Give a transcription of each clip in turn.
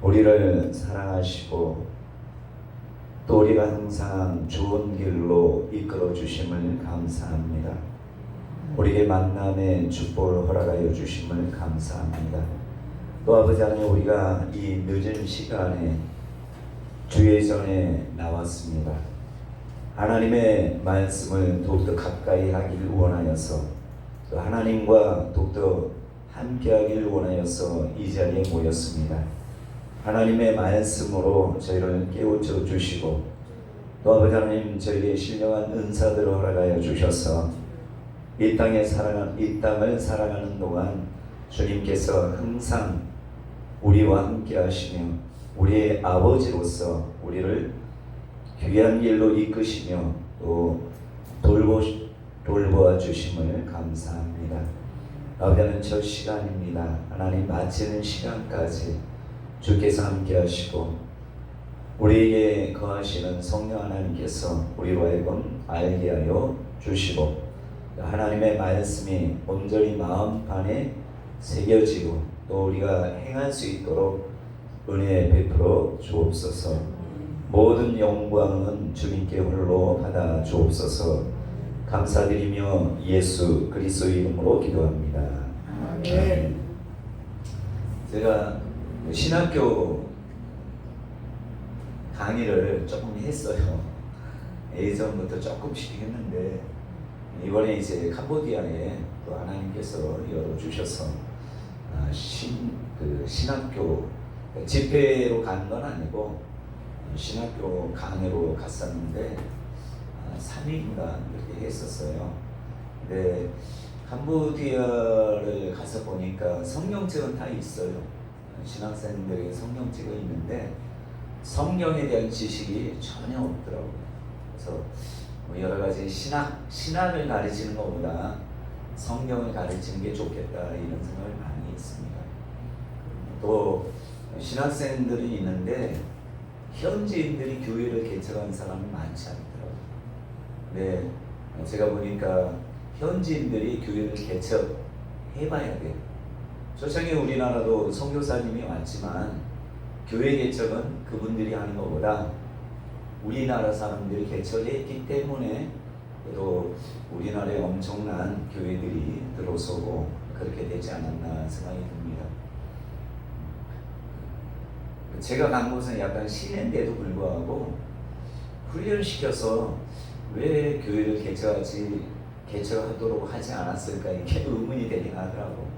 우리를 사랑하시고 또 우리가 항상 좋은 길로 이끌어 주심을 감사합니다. 우리에게 만남의 축복을 허락하여 주심을 감사합니다. 또 아버지 하나님, 우리가 이 늦은 시간에 주의 전에 나왔습니다. 하나님의 말씀을 더욱더 가까이 하기를 원하여서, 또 하나님과 더욱더 함께하기를 원하여서 이 자리에 모였습니다. 하나님의 말씀으로 저희를 깨우쳐 주시고, 또 아버지 하나님, 저희에게 신령한 은사들을 허락하여 주셔서 이 땅을 살아가는 동안 주님께서 항상 우리와 함께 하시며 우리의 아버지로서 우리를 귀한 길로 이끄시며 또 돌보아 주심을 감사합니다. 아버지 하나님, 저 시간입니다. 하나님, 마치는 시간까지 주께서 함께 하시고 우리에게 거하시는 성령 하나님께서 우리로 하여금 알게 하여 주시고, 하나님의 말씀이 온전히 마음판에 새겨지고 또 우리가 행할 수 있도록 은혜 베풀어 주옵소서. 모든 영광은 주님께 홀로 받아 주옵소서. 감사드리며 예수 그리스도의 이름으로 기도합니다. 아멘. 제가 신학교 강의를 조금 했어요. 예전부터 조금씩 했는데 이번에 이제 캄보디아에 또 하나님께서 열어주셔서 신학교 집회로 간 건 아니고 신학교 강의로 갔었는데 3일인가 그렇게 했었어요. 근데 캄보디아를 가서 보니까 성경책은 다 있어요. 신학생들에게 성경책은 있는데 성경에 대한 지식이 전혀 없더라고요. 그래서 여러 가지 신학을 가르치는 것보다 성경을 가르치는 게 좋겠다 이런 생각을 많이 했습니다. 또 신학생들이 있는데 현지인들이 교회를 개척한 사람이 많지 않더라고요. 근데 제가 보니까 현지인들이 교회를 개척해봐야 돼요. 초창기 우리나라도 선교사님이 왔지만 교회 개척은 그분들이 하는 것보다 우리나라 사람들이 개척했기 때문에 또 우리나라에 엄청난 교회들이 들어서고 그렇게 되지 않았나 생각이 듭니다. 제가 간 곳은 약간 시내인데도 불구하고 훈련시켜서 왜 교회를 개척하도록 하지 않았을까 이렇게 의문이 되긴 하더라고.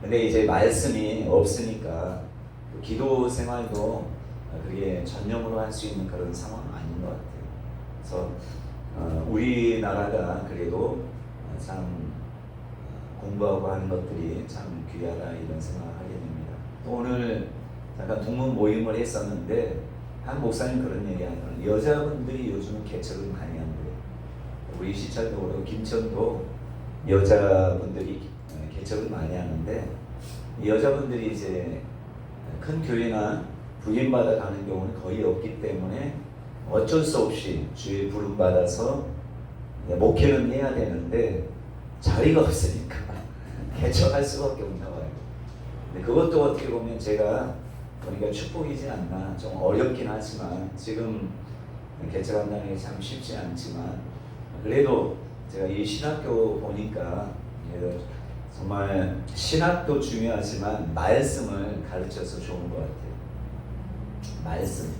근데 이제 말씀이 없으니까 기도 생활도 그게 전념으로 할 수 있는 그런 상황은 아닌 것 같아요. 그래서 우리나라가 그래도 참 공부하고 하는 것들이 참 귀하다 이런 생각을 하게 됩니다. 또 오늘 잠깐 동문 모임을 했었는데 한 목사님 그런 얘기 하더라고요. 여자분들이 요즘은 개척을 많이 한대요. 우리 시찰도 그렇고 김천도 여자분들이 개척을 많이 하는데 여자분들이 이제 큰 교회나 부임받아 가는 경우는 거의 없기 때문에 어쩔 수 없이 주의 부름받아서 목회는 해야 되는데 자리가 없으니까 개척할 수밖에 없나 봐요. 근데 그것도 어떻게 보면 제가 보니까 축복이지 않나. 좀 어렵긴 하지만 지금 개척한다는 게 참 쉽지 않지만 그래도 제가 이 신학교 보니까 정말 신학도 중요하지만 말씀을 가르쳐서 좋은 것 같아요. 말씀,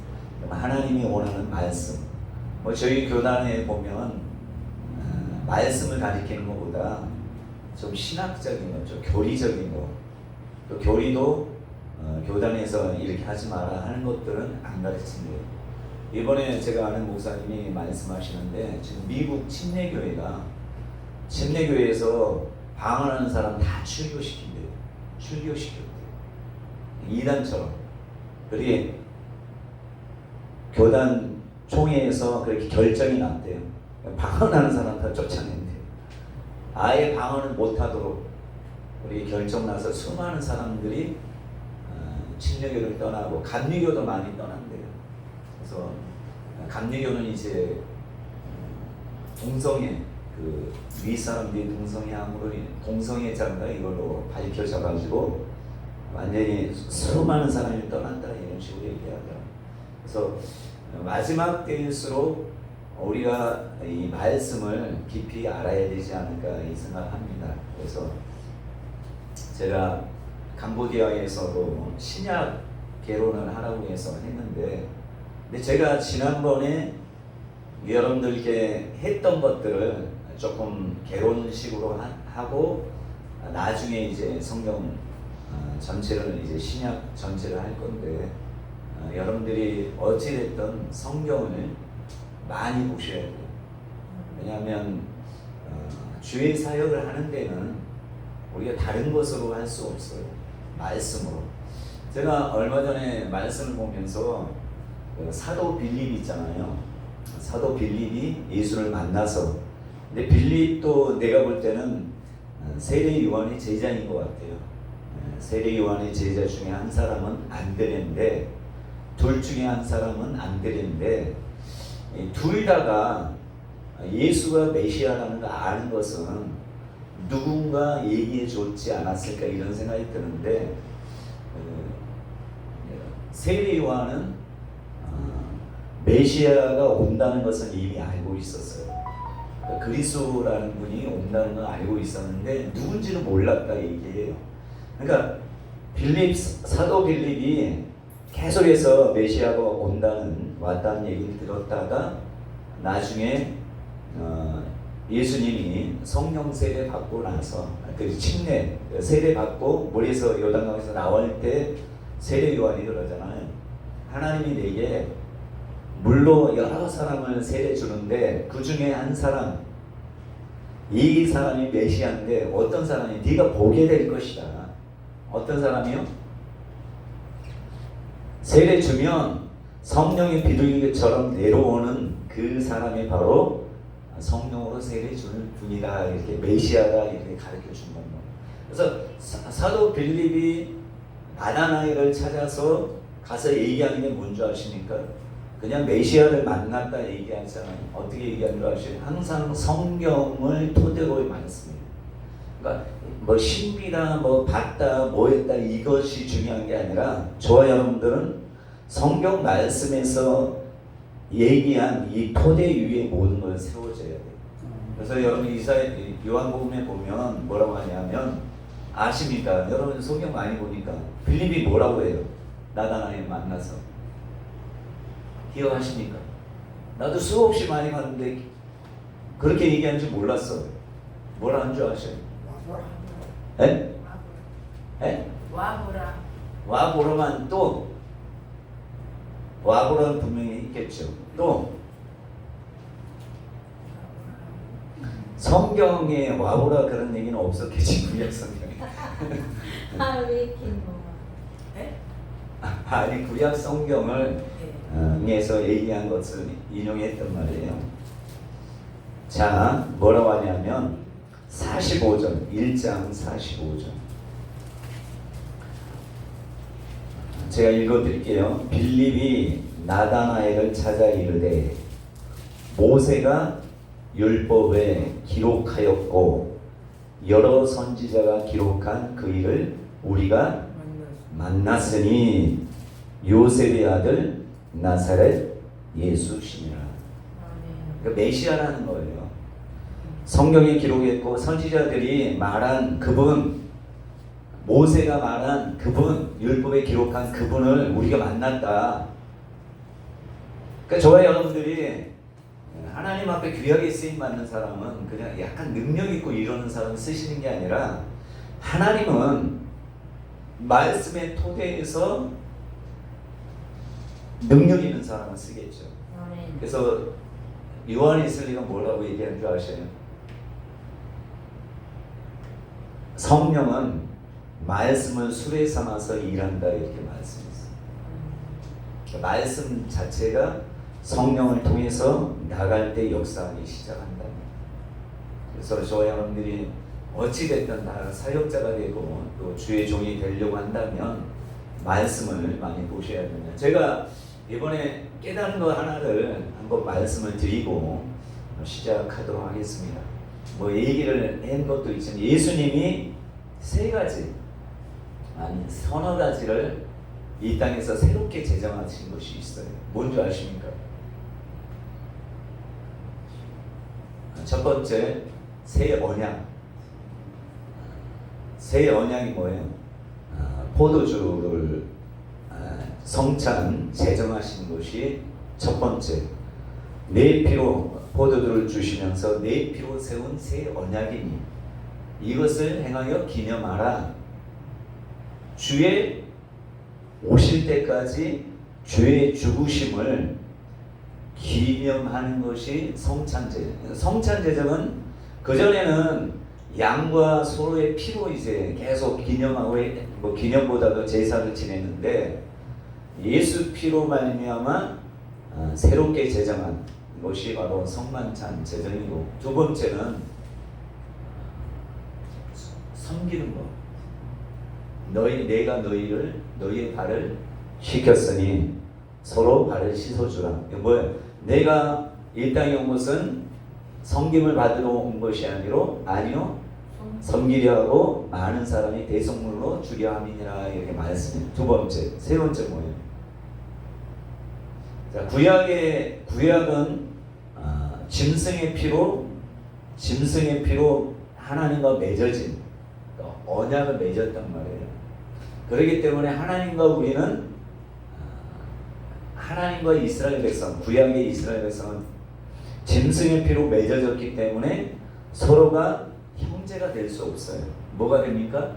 하나님이 원하는 말씀. 저희 교단에 보면 말씀을 가르치는 것보다 좀 신학적인 것, 좀 교리적인 것, 또 교리도 교단에서 이렇게 하지 마라 하는 것들은 안 가르친대요. 이번에 제가 아는 목사님이 말씀하시는데 지금 미국 침례교회에서 방언하는 사람 다 출교시킨대요. 출교시켰대요. 이단처럼. 그리 교단 총회에서 그렇게 결정이 났대요. 방언하는 사람 다 쫓아낸대요. 아예 방언을 못하도록 우리 결정 나서 수많은 사람들이 침례교를 떠나고 감리교도 많이 떠난대요. 그래서 감리교는 이제 동성애 윗사람들이 동성애함으로 동성애자인가 이걸로 밝혀져 가지고 완전히 수많은 사람이 떠난다 이런 식으로 얘기하더라고요. 그래서 마지막 때일수록 우리가 이 말씀을 깊이 알아야 되지 않을까 이 생각합니다. 그래서 제가 캄보디아에서도 신약 개론을 하라고 해서 했는데, 근데 제가 지난번에 여러분들께 했던 것들을 조금 개론식으로 하고 나중에 이제 성경 전체를 이제 신약 전체를 할 건데, 여러분들이 어찌됐든 성경을 많이 보셔야 돼요. 왜냐하면 주의 사역을 하는 데는 우리가 다른 것으로 할 수 없어요. 말씀으로. 제가 얼마 전에 말씀을 보면서 사도 빌립 있잖아요. 사도 빌립이 예수를 만나서, 근데 빌립도 내가 볼 때는 세례 요한의 제자인 것 같아요. 세례 요한의 제자 중에 한 사람은 안드레인데, 둘 중에 한 사람은 안드레인데, 둘 다가 예수가 메시아라는 걸 아는 것은 누군가 얘기해 줬지 않았을까 이런 생각이 드는데, 세례 요한은 메시아가 온다는 것은 이미 알고 있었어요. 그리스도라는 분이 온다는 걸 알고 있었는데 누군지는 몰랐다 얘기해요. 그러니까 사도 빌립이 계속해서 메시아가 왔다는 얘기를 들었다가 나중에 예수님이 성령 세례 받고 나서 그 침례 세례 받고 물에서 요단강에서 나올 때 세례 요한이 그러잖아요. 하나님이 내게 물로 여러 사람을 세례 주는데 그 중에 한 사람, 이 사람이 메시아인데 어떤 사람이 네가 보게 될 것이다. 어떤 사람이요? 세례 주면 성령의 비둘기처럼 내려오는 그 사람이 바로 성령으로 세례 주는 분이다. 이렇게 메시아다 이렇게 가르쳐 준 겁니다. 그래서 사도 빌립이 나다나엘을 찾아서 가서 얘기하는 게 뭔지 아십니까? 그냥 메시아를 만났다 얘기하잖아요. 어떻게 얘기하는 줄 아시죠? 항상 성경을 토대로 많습니다. 그러니까 뭐 신비다, 뭐 봤다, 뭐 했다 이것이 중요한 게 아니라 저와 여러분들은 성경 말씀에서 얘기한 이 토대 위에 모든 걸 세워져야 돼요. 그래서 여러분 요한복음에 보면 뭐라고 하냐면 아십니까? 여러분 성경 많이 보니까 빌립이 뭐라고 해요? 나다나엘 만나서 기억하십니까? 나도 수없이 많이 봤는데 그렇게 얘기하는 줄 몰랐어. 뭐라 한 줄 아셔요? 에? 에? 와보라. 와보라만 또 와보라는 분명히 있겠죠. 또 성경에 와보라 그런 얘기는 없었겠지. 구약 성경에. 아니 구약 성경을 에서 얘기한 것을 인용했단 말이에요. 자, 뭐라고 하냐면 45절, 1장 45절. 제가 읽어드릴게요. 빌립이 나다나엘을 찾아 이르되 모세가 율법에 기록하였고 여러 선지자가 기록한 그 일을 우리가 만났으니 요셉의 아들 나사렛 예수시니라. 그러니까 메시아라는 거예요. 성경에 기록했고 선지자들이 말한 그분, 모세가 말한 그분, 율법에 기록한 그분을 우리가 만났다. 그러니까 저와 여러분들이 하나님 앞에 귀하게 쓰임 받는 사람은 그냥 약간 능력 있고 이러는 사람 쓰시는 게 아니라 하나님은 말씀의 토대에서 능력 있는 사람을 쓰겠죠. 그래서 요한이슬리가 뭐라고 얘기하는 줄 아세요? 성령은 말씀을 수레 삼아서 일한다 이렇게 말씀했어요. 그러니까 말씀 자체가 성령을 통해서 나갈 때 역사하기 시작한다. 그래서 저와 여러분들이 어찌됐든 다 사역자가 되고 또 주의 종이 되려고 한다면 말씀을 많이 보셔야 됩니다. 제가 이번에 깨달은 거 하나를 한번 말씀을 드리고 시작하도록 하겠습니다. 뭐 얘기를 한 것도 있지만 예수님이 세 가지 아니 서너 가지를 이 땅에서 새롭게 제정하신 것이 있어요. 뭔지 아십니까? 첫 번째, 새 언약. 새 언약이 뭐예요? 포도주를 성찬 제정하신 것이 첫 번째. 내 피로 포도주를 주시면서 내 피로 세운 새 언약이니 이것을 행하여 기념하라. 주의 오실 때까지 주의 죽으심을 기념하는 것이 성찬제정. 성찬제정은 그전에는 양과 소의 피로 이제 계속 기념하고 기념보다도 제사를 지냈는데 예수 피로 말미암아 새롭게 제정한 것이 바로 성만찬 제정이고, 두 번째는 섬기는 것. 내가 너희의 발을 씻겼으니 서로 발을 씻어주라. 이게 뭐예요? 내가 이 땅에 온 것은 섬김을 받으러 온 것이 아니요 섬기려 하고 많은 사람이 대속물로 주려 함이니라 이렇게 말했습니다. 두 번째, 세 번째 뭐예요? 자, 구약은 짐승의 피로 하나님과 맺어진 언약을 맺었단 말이에요. 그렇기 때문에 하나님과 우리는 하나님과 이스라엘 백성, 구약의 이스라엘 백성은 짐승의 피로 맺어졌기 때문에 서로가 형제가 될 수 없어요. 뭐가 됩니까?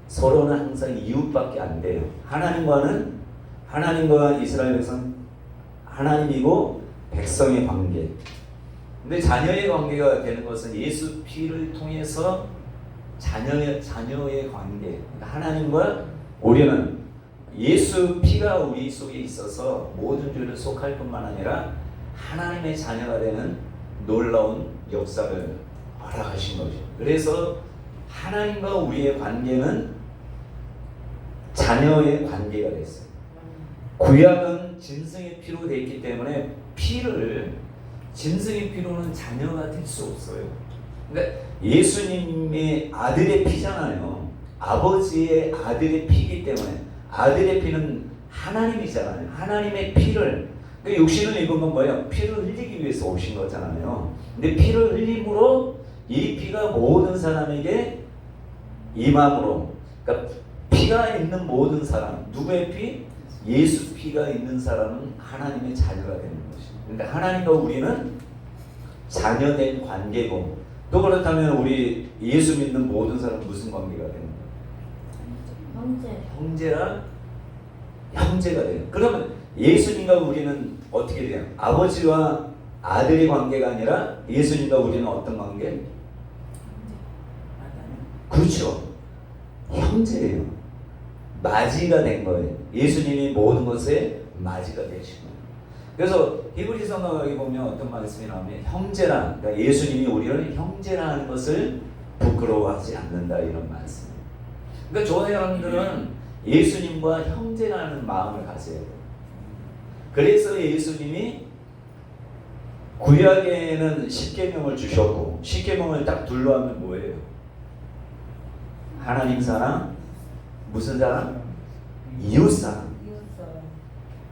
서로는 항상 이웃밖에 안 돼요. 하나님과 이스라엘 백성 하나님이고 백성의 관계. 근데 자녀의 관계가 되는 것은 예수 피를 통해서 자녀의 관계. 하나님과 우리는 예수 피가 우리 속에 있어서 모든 죄를 속할 뿐만 아니라 하나님의 자녀가 되는 놀라운 역사를 허락하신 거죠. 그래서 하나님과 우리의 관계는 자녀의 관계가 됐어요. 구약은 짐승의 피로 되어 있기 때문에 짐승의 피로는 자녀가 될 수 없어요. 그러니까 예수님의 아들의 피잖아요. 아버지의 아들의 피이기 때문에 아들의 피는 하나님이잖아요. 하나님의 피를, 그러니까 육신을 입으면 뭐예요? 피를 흘리기 위해서 오신 거잖아요. 근데 피를 흘림으로 이 피가 모든 사람에게 임함으로, 그러니까 피가 있는 모든 사람, 누구의 피? 예수 피가 있는 사람은 하나님의 자녀가 되는 것이죠. 그러니까 하나님과 우리는 자녀된 관계고, 또 그렇다면 우리 예수 믿는 모든 사람 무슨 관계가 되는 거예요? 형제가 돼요. 그러면 예수님과 우리는 어떻게 돼요? 아버지와 아들의 관계가 아니라 예수님과 우리는 어떤 관계? 그렇죠. 형제예요. 마지가 된 거예요. 예수님이 모든 것에 마지가 되신 거예요. 그래서 히브리서 강하게 보면 어떤 말씀이 나오면 형제라, 그러니까 예수님이 우리를 형제라 하는 것을 부끄러워하지 않는다, 이런 말씀. 그러니까 저와 여러분들은 예수님과 형제라는 마음을 가져야 돼요. 그래서 예수님이 구약에는 십계명을 주셨고, 십계명을 딱 둘러 하면 뭐예요? 하나님 사랑, 무슨 사랑? 이웃 사랑.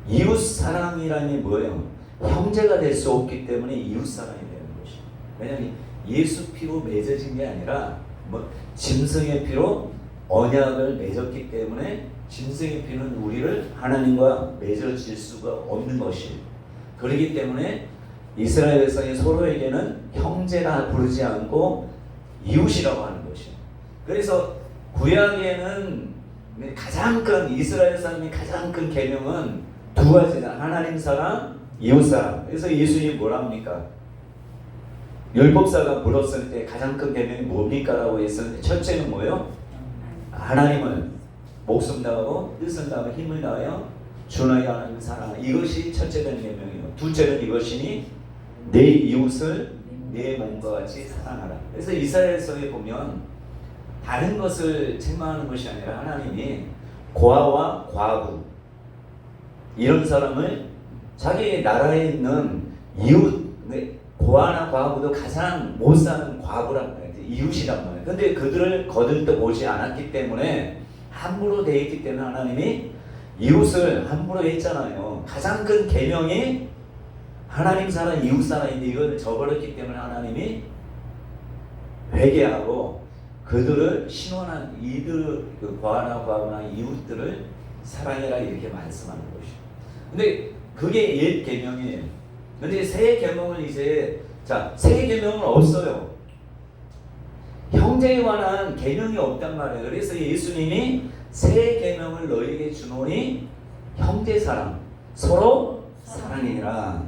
이웃 사랑이라니 뭐예요? 형제가 될 수 없기 때문에 이웃 사랑이 되는 것이죠. 왜냐하면 예수 피로 맺어진 게 아니라 짐승의 피로 언약을 맺었기 때문에 짐승의 피는 우리를 하나님과 맺어질 수가 없는 것이에요. 그렇기 때문에 이스라엘 백성이 서로에게는 형제라 부르지 않고 이웃이라고 하는 것이에요. 그래서 구약에는 가장 큰, 이스라엘 사람의 가장 큰 계명은 두 가지다. 하나님 사랑, 이웃 사랑. 그래서 예수님이 뭐라 합니까? 율법사가 물었을 때 가장 큰 계명이 뭡니까? 라고 했을 때 첫째는 뭐예요? 하나님을 목숨 다하고 뜻을 다하고 힘을 다하여 주 너희 하나님을 사랑하라. 이것이 첫째는 계명이에요. 둘째는 이것이니 내 이웃을 내 몸과 같이 사랑하라. 그래서 이스라엘서에 보면 다른 것을 책망하는 것이 아니라 하나님이 고아와 과부 이런 사람을 자기 나라에 있는 이웃, 고아나 과부도 가장 못 사는 과부란 말이에요. 이웃이란 말이에요. 근데 그들을 거들떠 보지 않았기 때문에 함부로 돼 있기 때문에 하나님이 이웃을 함부로 했잖아요. 가장 큰 계명이 하나님 사랑 이웃 사랑인데 이걸 저버렸기 때문에 하나님이 회개하고 그들을 신원한 이들 그 과하나 이웃들을 사랑해라 이렇게 말씀하는 것이죠. 근데 그게 옛 계명이에요. 근데 새 계명은 이제 새 계명은 없어요. 형제에 관한 계명이 없단 말이에요. 그래서 예수님이 새 계명을 너희에게 주노니 형제 사랑, 서로 사랑이라.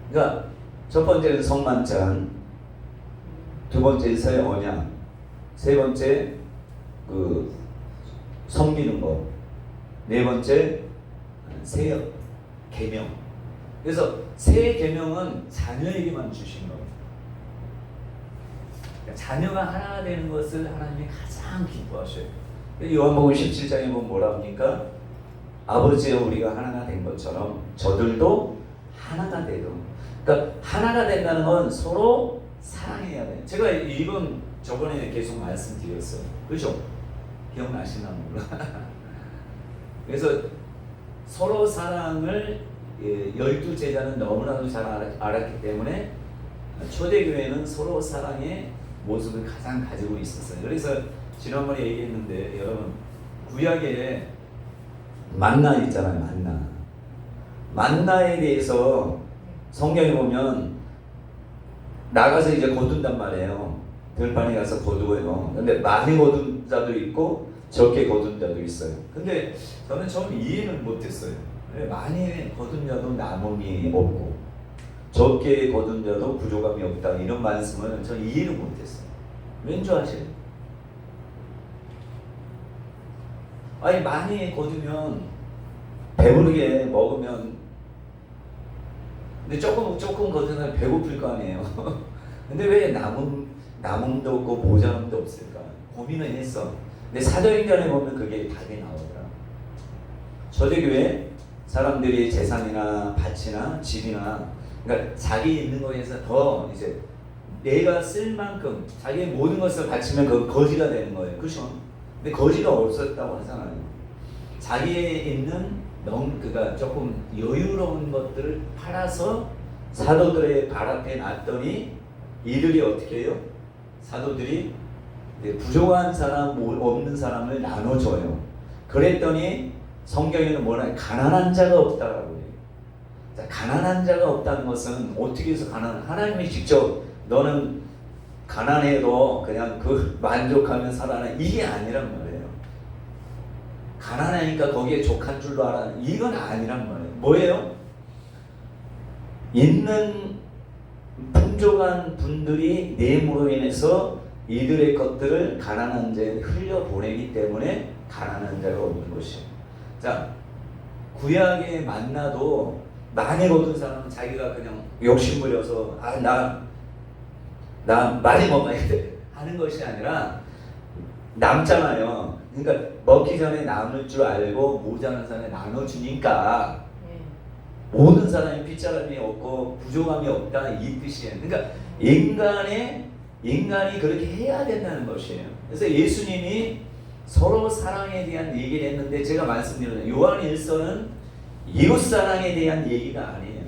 그러니까 첫 번째는 성만찬, 두 번째 새 언약, 세 번째 그 섬기는 거, 네 번째 새 계명. 그래서 새 계명은 자녀에게만 주신 거예요. 자녀가 하나가 되는 것을 하나님이 가장 기뻐하셔요. 요한복음 17장에 보면 뭐라 합니까? 아버지여 우리가 하나가 된 것처럼 저들도 하나가 되도록. 그러니까 하나가 된다는 건 서로 사랑해야 돼요. 제가 이건 저번에 계속 말씀드렸어요. 그렇죠? 기억나시나 몰라. 그래서 서로 사랑을 12제자는 너무나도 잘 알았기 때문에 초대교회는 서로 사랑의 모습을 가장 가지고 있었어요. 그래서 지난번에 얘기했는데 여러분 구약에 만나 있잖아요. 만나에 대해서 성경에 보면 나가서 이제 거둔단 말이에요. 들판에 가서 거두어요. 근데 많이 거둔 자도 있고 적게 거둔 자도 있어요. 근데 저는 처음 이해는 못했어요. 많이 거둔 자도 남음이 없고 적게 거둔 자도 부족함이 없다 이런 말씀을 전 이해를 못했어요. 왠 줄 아세요? 아니 많이 거두면 배부르게 먹으면 근데 조금 거두면 배고플 거 아니에요. 근데 왜 남음도 없고 모자람도 없을까? 고민을 했어. 근데 사도행전에 보면 그게 답이 나오더라. 초대교회 사람들이 재산이나 밭이나 집이나 그러니까 자기 있는 거에서 더 이제 내가 쓸 만큼 자기의 모든 것을 바치면 그 거지가 되는 거예요. 그렇죠? 근데 거지가 없었다고 하잖아요. 자기의 있는 그러니까 조금 여유로운 것들을 팔아서 사도들의 발 앞에 놨더니 이들이 어떻게 해요? 사도들이 부족한 사람, 없는 사람을 나눠줘요. 그랬더니 성경에는 뭐라 가난한 자가 없다라고 해요. 자, 가난한 자가 없다는 것은 어떻게 해서 하나님이 직접 너는 가난해도 그냥 그 만족하면 살아라 이게 아니란 말이에요. 가난하니까 거기에 족한 줄로 알아 이건 아니란 말이에요. 뭐예요? 있는 풍족한 분들이 뇌물로 인해서 이들의 것들을 가난한 자에 흘려보내기 때문에 가난한 자가 없는 것이에요. 자, 구약에 만나도 많이 거둔 사람은 자기가 그냥 욕심부려서 나 많이 먹어야 돼 하는 것이 아니라 남잖아요. 그러니까 먹기 전에 남을 줄 알고 모자란 사람에 나눠주니까 모든 사람이 핏자람이 없고 부족함이 없다 이 뜻이에요. 그러니까 인간이 그렇게 해야 된다는 것이에요. 그래서 예수님이 서로 사랑에 대한 얘기를 했는데 제가 말씀드린 요한 1서는 이웃 사랑에 대한 얘기가 아니에요.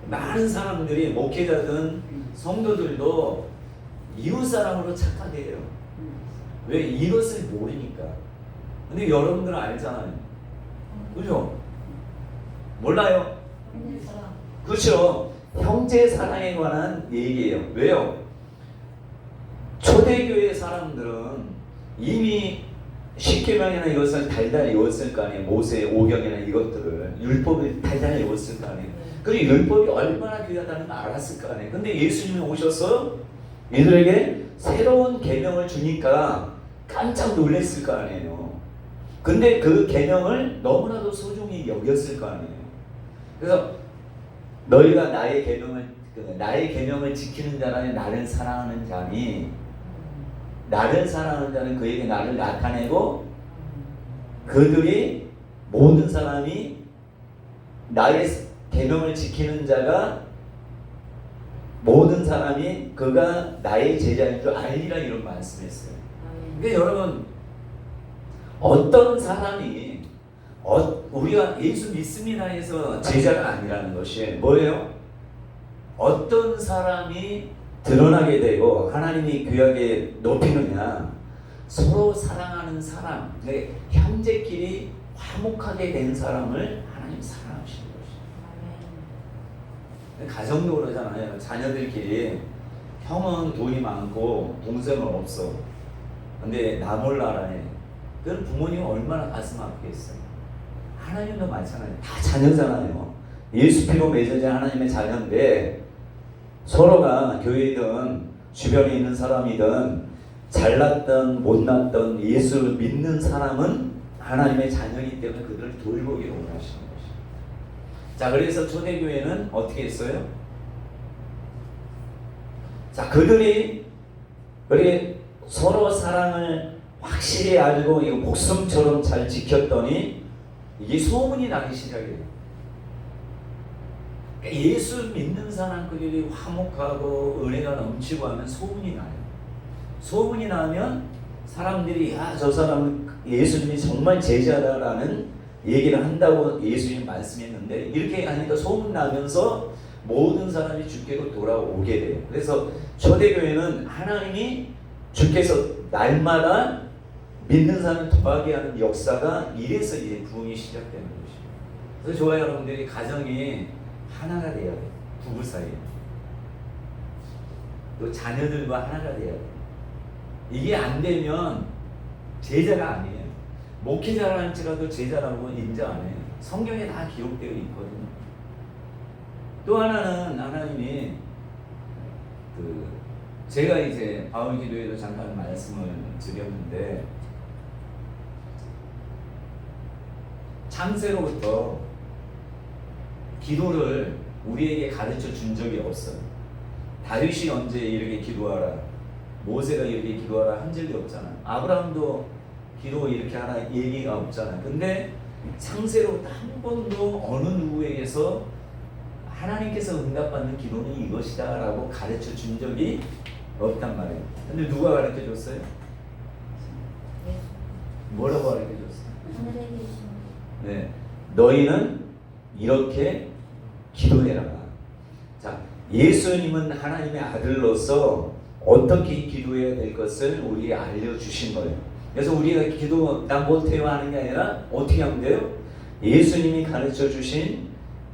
많은 사람들이 목회자든 성도들도 이웃 사랑으로 착각해요. 왜? 이것을 모르니까. 근데 여러분들은 알잖아요. 그죠? 몰라요? 그렇죠. 형제 사랑에 관한 얘기예요. 왜요? 초대교회 사람들은 이미 십계명이나 이것을 달달이 외웠을 거 아니에요. 모세 오경이나 이것들을 율법을 달달이 외웠을 거 아니에요. 그리고 율법이 얼마나 귀하다는 걸 알았을 거 아니에요. 근데 예수님이 오셔서 이들에게 새로운 계명을 주니까 깜짝 놀랐을 거 아니에요. 근데 그 계명을 너무나도 소중히 여겼을 거 아니에요. 그래서 너희가 나의 계명을 지키는 자라면 나를 사랑하는 자니 나를 사랑하는 자는 그에게 나를 나타내고 그들이 모든 사람이 나의 계명을 지키는 자가 모든 사람이 그가 나의 제자인 줄 알리라 이런 말씀했어요. 그러니까 여러분 어떤 사람이 우리가 예수 믿습니다 해서 제자가 아니라는 것이 뭐예요? 어떤 사람이 드러나게 되고 하나님이 귀하게 높이느냐, 서로 사랑하는 사람, 형제끼리 화목하게 된 사람을 하나님 사랑하시는 것이에요. 가정도 그러잖아요. 자녀들끼리 형은 돈이 많고 동생은 없어. 근데 나 몰라라네. 그건 부모님은 얼마나 가슴 아프겠어요. 하나님도 마찬가지예요. 다 자녀잖아요. 예수 피로 맺어진 하나님의 자녀인데 서로가 교회든 주변에 있는 사람이든 잘났던 못났던 예수 믿는 사람은 하나님의 자녀이기 때문에 그들을 돌보기를 원하시는 것이죠. 자, 그래서 초대교회는 어떻게 했어요? 자, 그들이 서로 사랑을 확실히 알고 이거 목숨처럼 잘 지켰더니 이게 소문이 나기 시작해요. 그러니까 예수 믿는 사람들이 화목하고 은혜가 넘치고 하면 소문이 나요. 소문이 나면 사람들이 저 사람은 예수님이 정말 제자다라는 얘기를 한다고 예수님 말씀했는데 이렇게 하니까 소문 나면서 모든 사람이 주께로 돌아오게 돼요. 그래서 초대교회는 하나님이 주께서 날마다 믿는 사람을 더하게 하는 역사가 이래서 이제 부흥이 시작되는 것이죠. 그래서 좋아요, 여러분들이 가정이 하나가 돼야 돼요. 부부 사이에. 또 자녀들과 하나가 돼야 돼요. 이게 안 되면 제자가 아니에요. 목회자랄지라도 제자라고 인정 안 해요. 성경에 다 기록되어 있거든요. 또 하나는 하나님이 제가 이제 바울 기도에도 잠깐 말씀을 드렸는데 창세로부터 기도를 우리에게 가르쳐 준 적이 없어요. 다윗이 언제 이렇게 기도하라, 모세가 이렇게 기도하라 한 적이 없잖아요. 아브라함도 기도 이렇게 하라 얘기가 없잖아요. 근데 창세로부터 한 번도 어느 누구에게서 하나님께서 응답받는 기도는 이것이다 라고 가르쳐 준 적이 없단 말이에요. 근데 누가 가르쳐 줬어요? 뭐라고 가르쳐 줬어요? 네, 너희는 이렇게 기도해라. 자, 예수님은 하나님의 아들로서 어떻게 기도해야 될 것을 우리에게 알려주신 거예요. 그래서 우리가 기도 나 못해요 하는 게 아니라 어떻게 하면 돼요? 예수님이 가르쳐 주신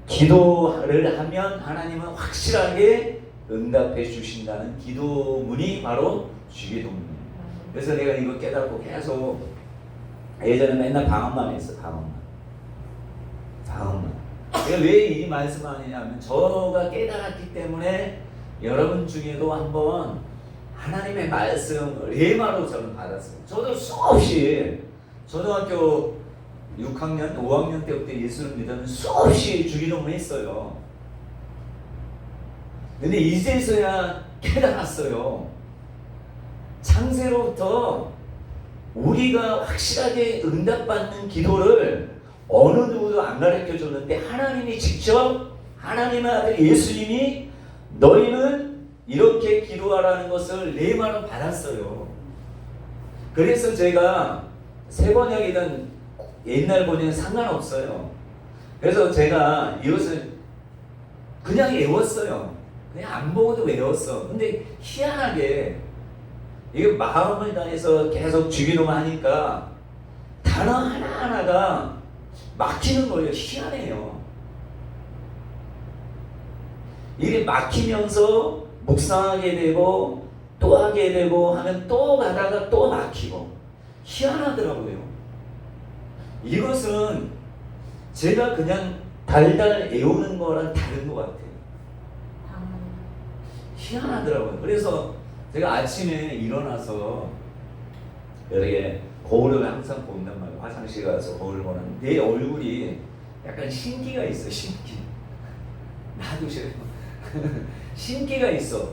기도를 하면 하나님은 확실하게 응답해 주신다는 기도문이 바로 주기도문이에요. 그래서 내가 이거 깨닫고 계속 예전에 맨날 방언만 했어. 방언만. 내가 왜 이 말씀을 하느냐면 저가 깨달았기 때문에 여러분 중에도 한번 하나님의 말씀 레마로 저는 받았어요. 저도 수없이 초등학교 6학년, 5학년 때부터 예수를 믿었는데 수없이 주기도문 했어요. 근데 이제서야 깨달았어요. 창세로부터 우리가 확실하게 응답받는 기도를 어느 누구도 안 가르쳐 줬는데 하나님이 직접 하나님의 아들 예수님이 너희는 이렇게 기도하라는 것을 레마로 받았어요. 그래서 제가 새 번역이든 옛날 번역은 상관없어요. 그래서 제가 이것을 그냥 외웠어요. 그냥 안 보고도 외웠어. 근데 희한하게 이게 마음을 다해서 계속 주기도만 하니까 단어 하나하나가 막히는 거예요. 희한해요. 이게 막히면서 묵상하게 되고 또 하게 되고 하면 또 가다가 또 막히고 희한하더라고요. 이것은 제가 그냥 달달 외우는 거랑 다른 것 같아요. 희한하더라고요. 그래서 제가 아침에 일어나서 이렇게 거울을 항상 본단 말이에요. 화장실 가서 거울을 보는 내 얼굴이 약간 신기가 있어. 신기. 나도 싫어. 신기가 있어.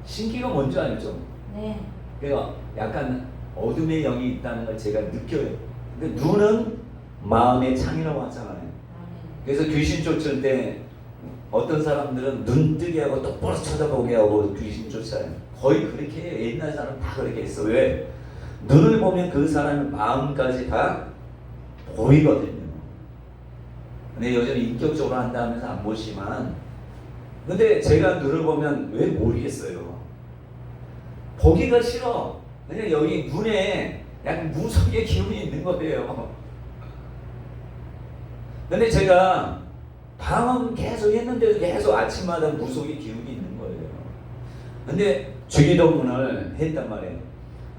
신기가 뭔지 알죠? 네. 그러니까 약간 어둠의 영이 있다는 걸 제가 느껴요. 근데 눈은 마음의 창이라고 하잖아요. 그래서 귀신 쫓을 때 어떤 사람들은 눈 뜨게 하고 똑바로 쳐다보게 하고 귀신 쫓아요. 거의 그렇게 해요. 옛날 사람 다 그렇게 했어. 왜? 눈을 보면 그 사람의 마음까지 다 보이거든요. 근데 요즘 인격적으로 한다 하면서 안 보지만, 근데 제가 눈을 보면 왜 모르겠어요. 보기가 싫어. 그냥 여기 눈에 약간 무속의 기운이 있는 거예요. 근데 제가 방언 계속 했는데도 계속 아침마다 무속의 기운이 있는 거예요. 근데 주기도문을 했단 말이에요.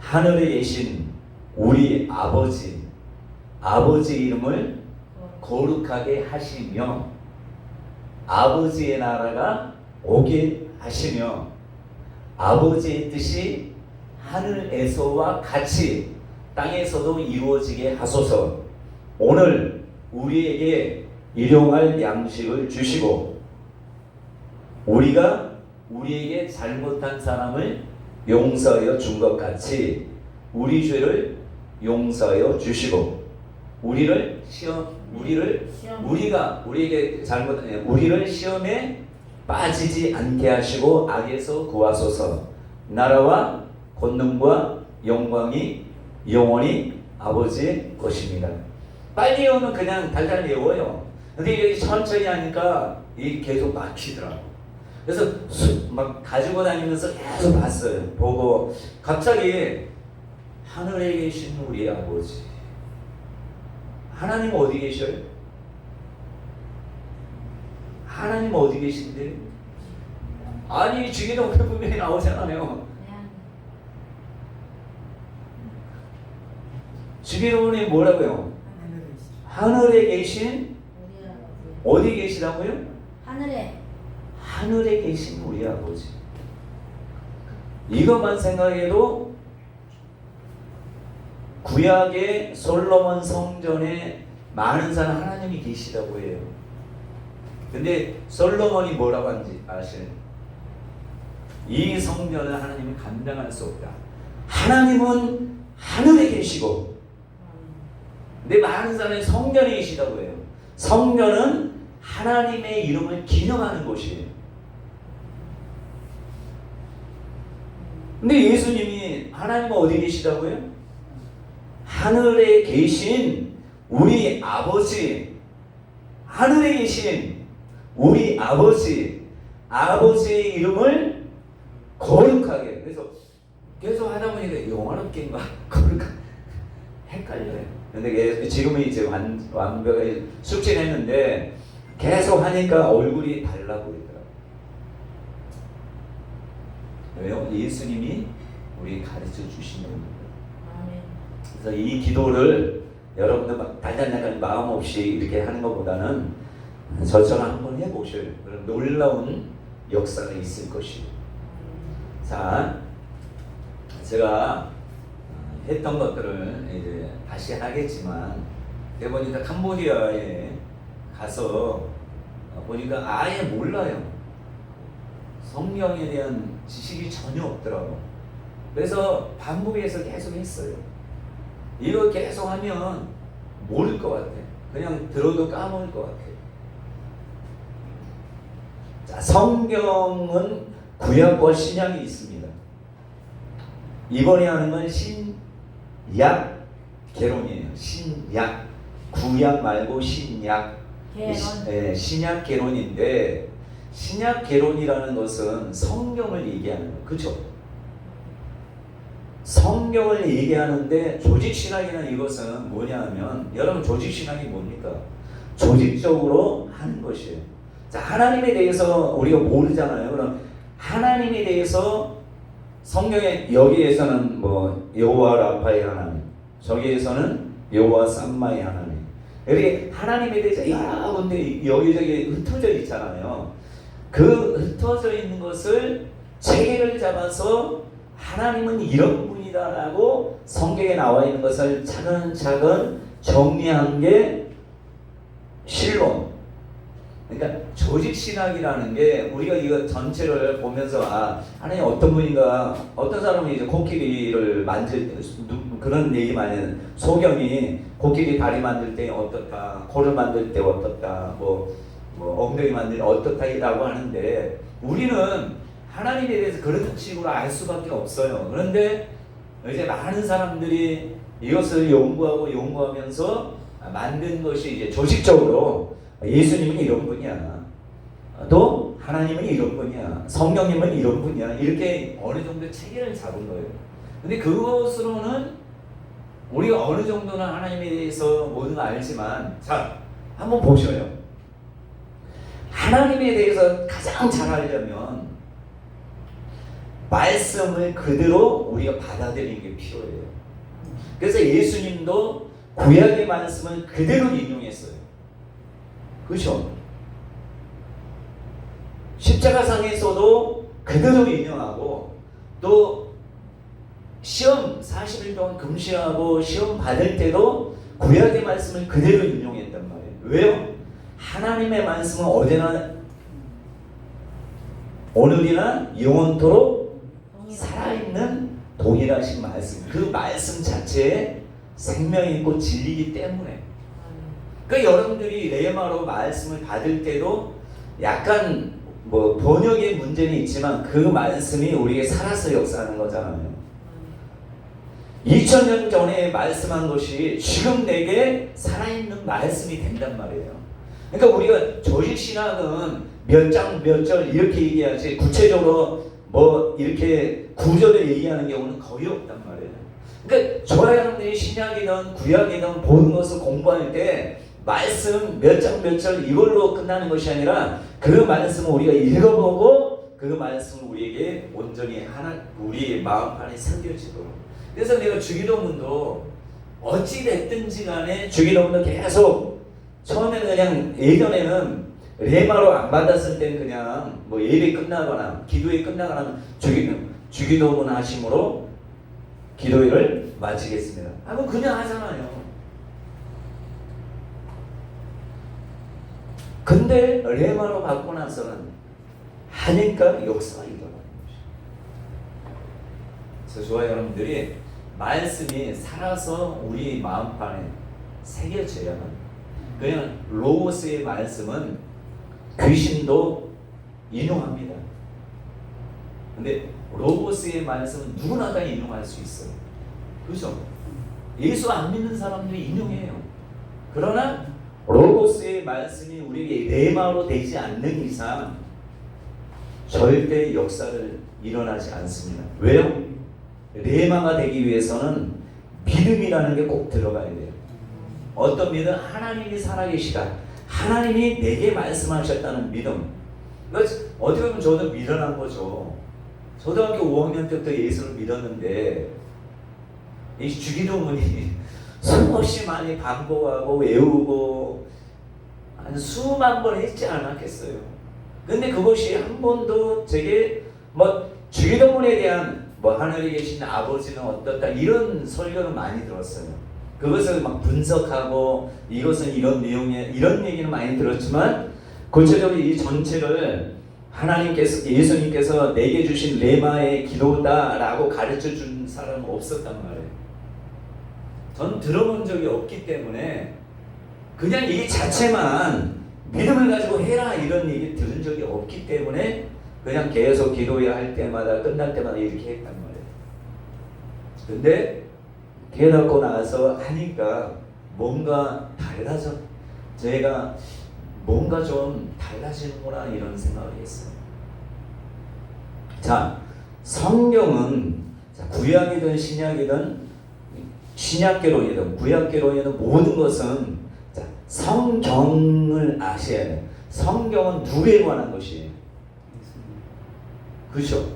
하늘에 계신 우리 아버지, 아버지 이름을 거룩하게 하시며 아버지의 나라가 오게 하시며 아버지의 뜻이 하늘에서와 같이 땅에서도 이루어지게 하소서. 오늘 우리에게 일용할 양식을 주시고 우리가 우리에게 잘못한 사람을 용서하여 준 것 같이 우리 죄를 용서하여 주시고 우리를 우리에게 잘못한 우리를 시험에 빠지지 않게 하시고 악에서 구하소서. 나라와 권능과 영광이 영원히 아버지의 것입니다. 빨리 외우면 그냥 달달 외워요. 근데 이게 천천히 하니까 이게 계속 막히더라고. 그래서 막 가지고 다니면서 계속 봤어요. 보고 갑자기 하늘에 계신 우리 아버지. 하나님 어디 계셔요? 하나님 어디 계신데? 아니 주기도문에 분명히 나오잖아요. 주기도문에 뭐라고요? 하늘에 계신 어디 계시다고요? 하늘에 계신 우리 아버지. 이것만 생각해도 구약의 솔로몬 성전에 많은 사람 하나님이 계시다고 해요. 근데 솔로몬이 뭐라고 하는지 아시나요? 이 성전을 하나님이 감당할 수 없다. 하나님은 하늘에 계시고 근데 많은 사람이 성전에 계시다고 해요. 성전은 하나님의 이름을 기념하는 곳이에요. 근데 예수님이 하나님은 어디 계시다고요? 하늘에 계신 우리 아버지, 하늘에 계신 우리 아버지, 아버지의 이름을 거룩하게. 그래서 계속 하다 보니까 영화롭게인가 거룩하게 헷갈려요. 근데 지금은 이제 완벽하게 숙지했는데 계속 하니까 얼굴이 달라 보이더라고요. 왜요? 예수님이 우리 가르쳐 주신 겁니다. 그래서 이 기도를 여러분들 막 달달달달 마음 없이 이렇게 하는 것보다는 저처럼 한번 해보실 그런 놀라운 역사가 있을 것이에요. 자, 제가 했던 것들을 이제 다시 하겠지만 보니까 캄보디아에 가서 보니까 아예 몰라요. 성경에 대한 지식이 전혀 없더라고. 그래서 반복해서 계속 했어요. 이거 계속 하면 모를 것 같아. 그냥 들어도 까먹을 것 같아. 자, 성경은 구약과 신약이 있습니다. 이번에 하는 건 신약 개론이에요. 신약. 구약 말고 신약. 신약 개론인데 신약 개론이라는 것은 성경을 얘기하는 거예요. 그렇죠? 성경을 얘기하는데 조직신학이나 이것은 뭐냐 하면 여러분 조직신학이 뭡니까? 조직적으로 하는 것이에요. 자, 하나님에 대해서 우리가 모르잖아요. 그럼 하나님에 대해서 성경에 여기에서는 뭐 여호와 라파의 하나님, 저기에서는 여호와 삼마의 하나님. 이렇게 하나님에 대해서 여러 군데 여기저기 흩어져 있잖아요. 그 흩어져 있는 것을 체계를 잡아서 하나님은 이런 분이다라고 성경에 나와 있는 것을 차근차근 정리한 게 신론. 그러니까 조직신학이라는 게 우리가 이거 전체를 보면서 하나님 어떤 분인가, 어떤 사람은 이제 코끼리를 만질 그런 얘기 많이 해요. 소경이 코끼리 다리 만들 때 어떻다, 코를 만들 때 어떻다, 뭐 엉덩이 만들 때 어떻다라고 하는데 우리는 하나님에 대해서 그런 식으로 알 수밖에 없어요. 그런데 이제 많은 사람들이 이것을 연구하면서 만든 것이 이제 조직적으로 예수님은 이런 분이야. 또 하나님은 이런 분이야. 성령님은 이런 분이야. 이렇게 어느 정도 체계를 잡은 거예요. 근데 그것으로는 우리가 어느 정도는 하나님에 대해서 모든 걸 알지만, 자, 한번 보셔요. 하나님에 대해서 가장 잘 알려면 말씀을 그대로 우리가 받아들이는 게 필요해요. 그래서 예수님도 구약의 말씀을 그대로 인용했어요. 그렇죠? 십자가상에서도 그대로 인용하고, 또 시험 40일 동안 금식하고 시험 받을 때도 구약의 말씀을 그대로 인용했단 말이에요. 왜요? 하나님의 말씀은 어디나 오늘이나 영원토록 살아있는 동일하신 말씀, 그 말씀 자체에 생명이 있고 진리이기 때문에. 그러니까 여러분들이 레마로 말씀을 받을 때도 약간 뭐 번역의 문제는 있지만 그 말씀이 우리에게 살아서 역사하는 거잖아요. 2000년 전에 말씀한 것이 지금 내게 살아있는 말씀이 된단 말이에요. 그러니까 우리가 조직신학은 몇 장 몇 절 이렇게 얘기하지 구체적으로 뭐 이렇게 구절을 얘기하는 경우는 거의 없단 말이에요. 그러니까 저와 여러분들이 신약이든 구약이든 모든 것을 공부할 때 말씀 몇 장 몇 절 이걸로 끝나는 것이 아니라 그 말씀을 우리가 읽어보고 그 말씀을 우리에게 온전히 우리의 마음 안에 새겨지도록. 그래서 내가 주기도문도 어찌 됐든지 간에 주기도문도 계속 처음에는 그냥 예전에는 레마로 안 받았을 땐 그냥 뭐 예배 끝나거나 기도회 끝나거나 주기도문 하심으로 기도회를 마치겠습니다. 그럼 그냥 하잖아요. 근데 레마로 받고 나서는 하니까 역사가 일어나는 것이죠. 그래서 저와 여러분들이 말씀이 살아서 우리 마음판에 새겨져야만. 그냥 로고스의 말씀은 귀신도 인용합니다. 근데 로고스의 말씀은 누구나 다 인용할 수 있어요. 그렇죠? 예수 안 믿는 사람들이 인용해요. 그러나 로고스의 말씀이 우리에게 레마로 되지 않는 이상 절대 역사를 일어나지 않습니다. 왜요? 레마가 되기 위해서는 믿음이라는 게 꼭 들어가야 돼요. 어떤 믿음? 하나님이 살아계시다. 하나님이 내게 말씀하셨다는 믿음. 그러니까 어떻게 보면 저도 밀어난 거죠. 초등학교 5학년 때부터 예수를 믿었는데 이 주기도문이 수없이 많이 반복하고 외우고 한 수만 번 했지 않았겠어요. 근데 그것이 한 번도 제게 뭐 주기도문에 대한 뭐 하늘에 계신 아버지는 어떻다 이런 설교는 많이 들었어요. 그것을 막 분석하고 이것은 이런 내용에 이런 얘기는 많이 들었지만 구체적으로 이 전체를 하나님께서 예수님께서 내게 주신 레마의 기도다라고 가르쳐 준 사람은 없었단 말이에요. 전 들어본 적이 없기 때문에 그냥 이 자체만 믿음을 가지고 해라 이런 얘기 들은 적이 없기 때문에 그냥 계속 기도해야 할 때마다 끝날 때마다 이렇게 했단 말이에요. 근데 깨닫고 나서 하니까 뭔가 달라져. 제가 뭔가 좀 달라지는구나 이런 생각을 했어요. 자, 성경은 구약이든 신약이든 신약계론이든 구약계론이든 모든 것은 성경을 아셔야 돼요. 성경은 누구에 관한 것이에요? 그렇죠?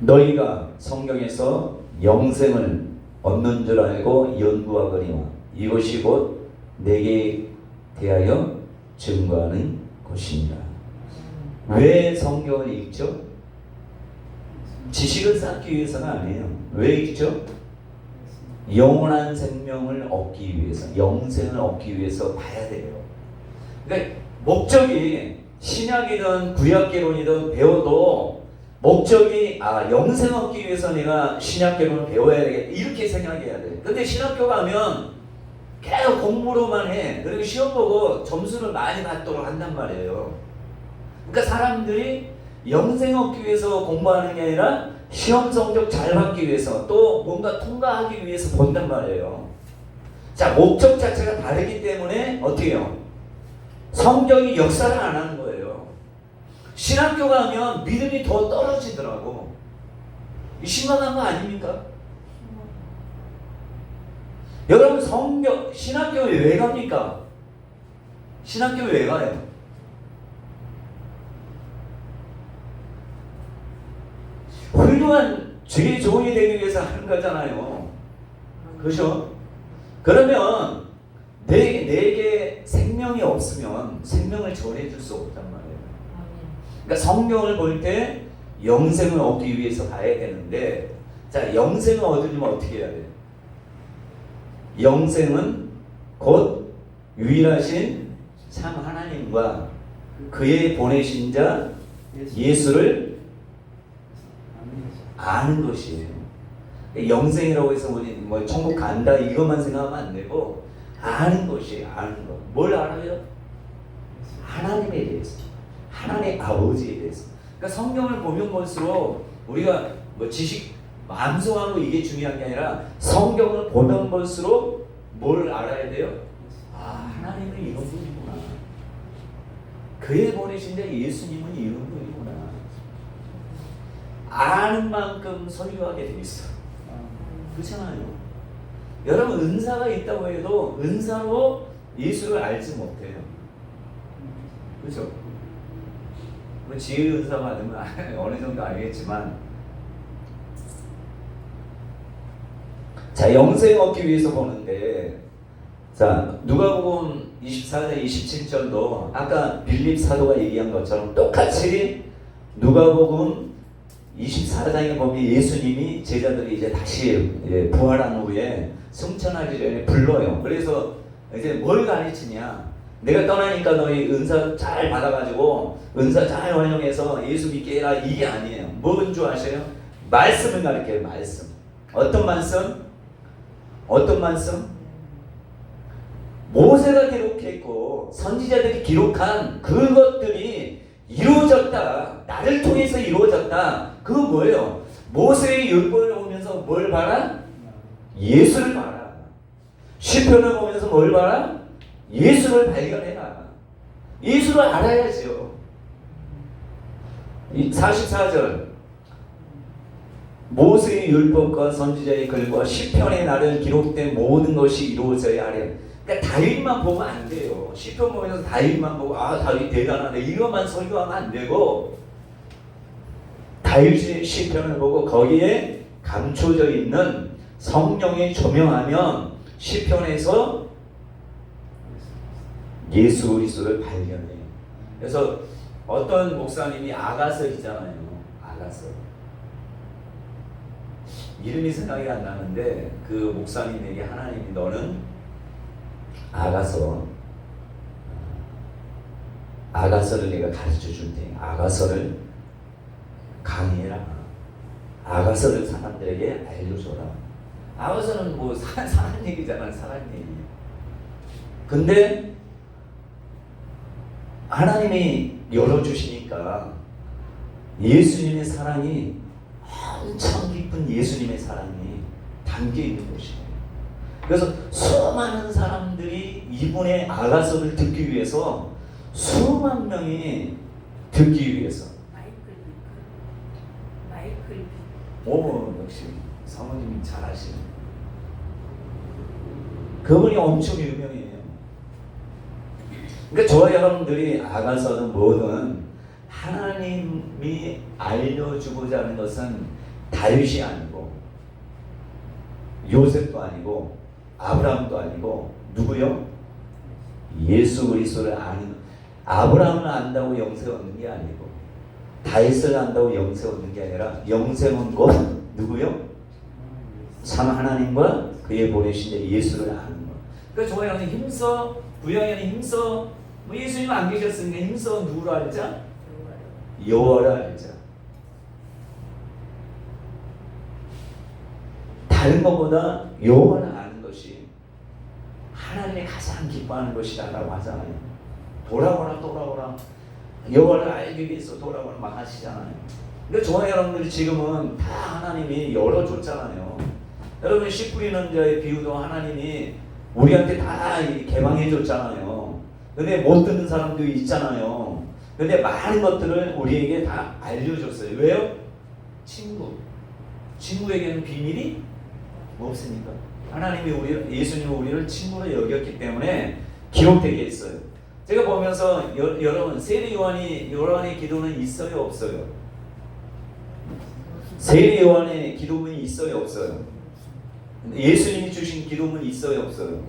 너희가 성경에서 영생을 얻는 줄 알고 연구하거니와 이것이 곧 내게 대하여 증거하는 것입니다. 왜 성경을 읽죠? 지식을 쌓기 위해서는 아니에요. 왜 읽죠? 영원한 생명을 얻기 위해서, 영생을 얻기 위해서 봐야 돼요. 그러니까 목적이 신약이든 구약계론이든 배워도 목적이 영생 얻기 위해서 내가 신약계론을 배워야 되겠다 이렇게 생각해야 돼. 근데 신학교 가면 계속 공부로만 해. 그리고 시험 보고 점수를 많이 받도록 한단 말이에요. 그러니까 사람들이 영생 얻기 위해서 공부하는 게 아니라 시험 성적 잘 받기 위해서 또 뭔가 통과하기 위해서 본단 말이에요. 자, 목적 자체가 다르기 때문에 어떻게 해요? 성경이 역사를 안 하는 거예요. 신학교 가면 믿음이 더 떨어지더라고. 심각한 거 아닙니까? 여러분 신학교에 왜 갑니까? 신학교에 왜 가요? 훌륭한 제일 좋은 이 되기 위해서 하는 거잖아요. 그렇죠? 그러면 내게 생명이 없으면 생명을 전해줄 수 없단 말이에요. 그러니까 성경을 볼 때 영생을 얻기 위해서 가야 되는데, 자, 영생을 얻으려면 어떻게 해야 돼요? 영생은 곧 유일하신 참 하나님과 그의 보내신 자 예수를 아는 것이에요. 영생이라고 해서 우리 뭐 천국 간다 이것만 생각하면 안 되고 아는 것이에요. 아는 것. 뭘 알아요? 하나님에 대해서, 하나님 아버지에 대해서. 그러니까 성경을 보면 볼수록 우리가 뭐 지식 암송하고 이게 중요한 게 아니라 성경을 보면 볼수록 뭘 알아야 돼요? 아, 하나님은 이런 분이구나. 그의 보내신 자 예수님은 이런 분이구나. 아는 만큼 설교하게 돼 있어. 그렇잖아요. 여러분 은사가 있다고 해도 은사로 예수를 알지 못해요. 그렇죠? 뭐 지혜 은사 받으면 어느 정도 알겠지만, 자, 영생 얻기 위해서 보는데, 자, 누가복음 24장 27절도 아까 빌립 사도가 얘기한 것처럼 똑같이 누가복음 24장에 보면 예수님이 제자들이 이제 다시 부활한 후에 승천하기 전에 불러요. 그래서 이제 뭘 가르치냐? 내가 떠나니까 너희 은사 잘 받아가지고 은사 잘 활용해서 예수 믿게 해라, 이게 아니에요. 뭔 줄 아세요? 말씀을 가르쳐요. 말씀. 어떤 말씀? 어떤 말씀? 모세가 기록했고 선지자들이 기록한 그것들이 이루어졌다. 나를 통해서 이루어졌다. 그거 뭐예요? 모세의 율법을 보면서 뭘 봐라? 예수를 봐라. 시편을 보면서 뭘 봐라? 예수를 발견해라. 예수를 알아야죠. 44절 모세의 율법과 선지자의 글과 시편의 날은 기록된 모든 것이 이루어져야 하려. 그러니까 다윗만 보면 안 돼요. 시편 보면서 다윗만 보고 아, 다윗 대단하네 이것만 설교하면 안 되고, 다윗의 시편을 보고 거기에 감춰져 있는 성령이 조명하면 시편에서 예수 그리스도를 발견해요. 그래서 어떤 목사님이 아가설이잖아요. 아가설. 이름이 생각이 안 나는데 그 목사님에게 하나님이 너는 아가설을 내가 가르쳐 줄 테니 아가설을 강의해라. 아가설을 사람들에게 알려줘라. 아가설은 뭐 사람 얘기잖아. 사람 얘기. 근데 하나님이 열어주시니까 예수님의 사랑이 엄청 깊은 예수님의 사랑이 담겨있는 것이에요. 그래서 수많은 사람들이 이분의 아가서를 듣기 위해서 수만 명이 듣기 위해서 오, 역시 사모님이 잘 아시네. 그분이 엄청 유명해요. 그러니까 저와 여러분들이 아가서는 뭐든 하나님이 알려주고자 하는 것은 다윗이 아니고 요셉도 아니고 아브라함도 아니고 누구요? 예수 그리스도를 아는. 아브라함을 안다고 영생 얻는 게 아니고 다윗을 안다고 영생 얻는 게 아니라 영생은 곧 누구요? 참 하나님과 그의 보내신 예수를 아는 것. 그러니까 저와 여러분 힘써 부양에는 힘써 뭐 예수님 안 계셨으니까 힘써 누구를 알자? 여호와를 알자. 다른 것보다 여호와를 아는 것이 하나님이 가장 기뻐하는 것이다라고 하잖아요. 돌아오라. 여호와를 알기 위해서 돌아오는 막 하시잖아요. 근데 저와 여러분들이 지금은 다 하나님이 열어줬잖아요. 여러분 씨 뿌리는 자의 비유도 하나님이 우리한테 다 개방해 줬잖아요. 근데 못 듣는 사람도 있잖아요. 근데 많은 것들을 우리에게 다 알려줬어요. 왜요? 친구에게는 비밀이 없으니까. 하나님이 예수님은 우리를 친구로 여겼기 때문에 기록되게 했어요. 제가 보면서 여러분 세례 요한의 기도는 있어요, 없어요? 세례 요한의 기도문이 있어요, 없어요? 예수님이 주신 기도문이 있어요, 없어요?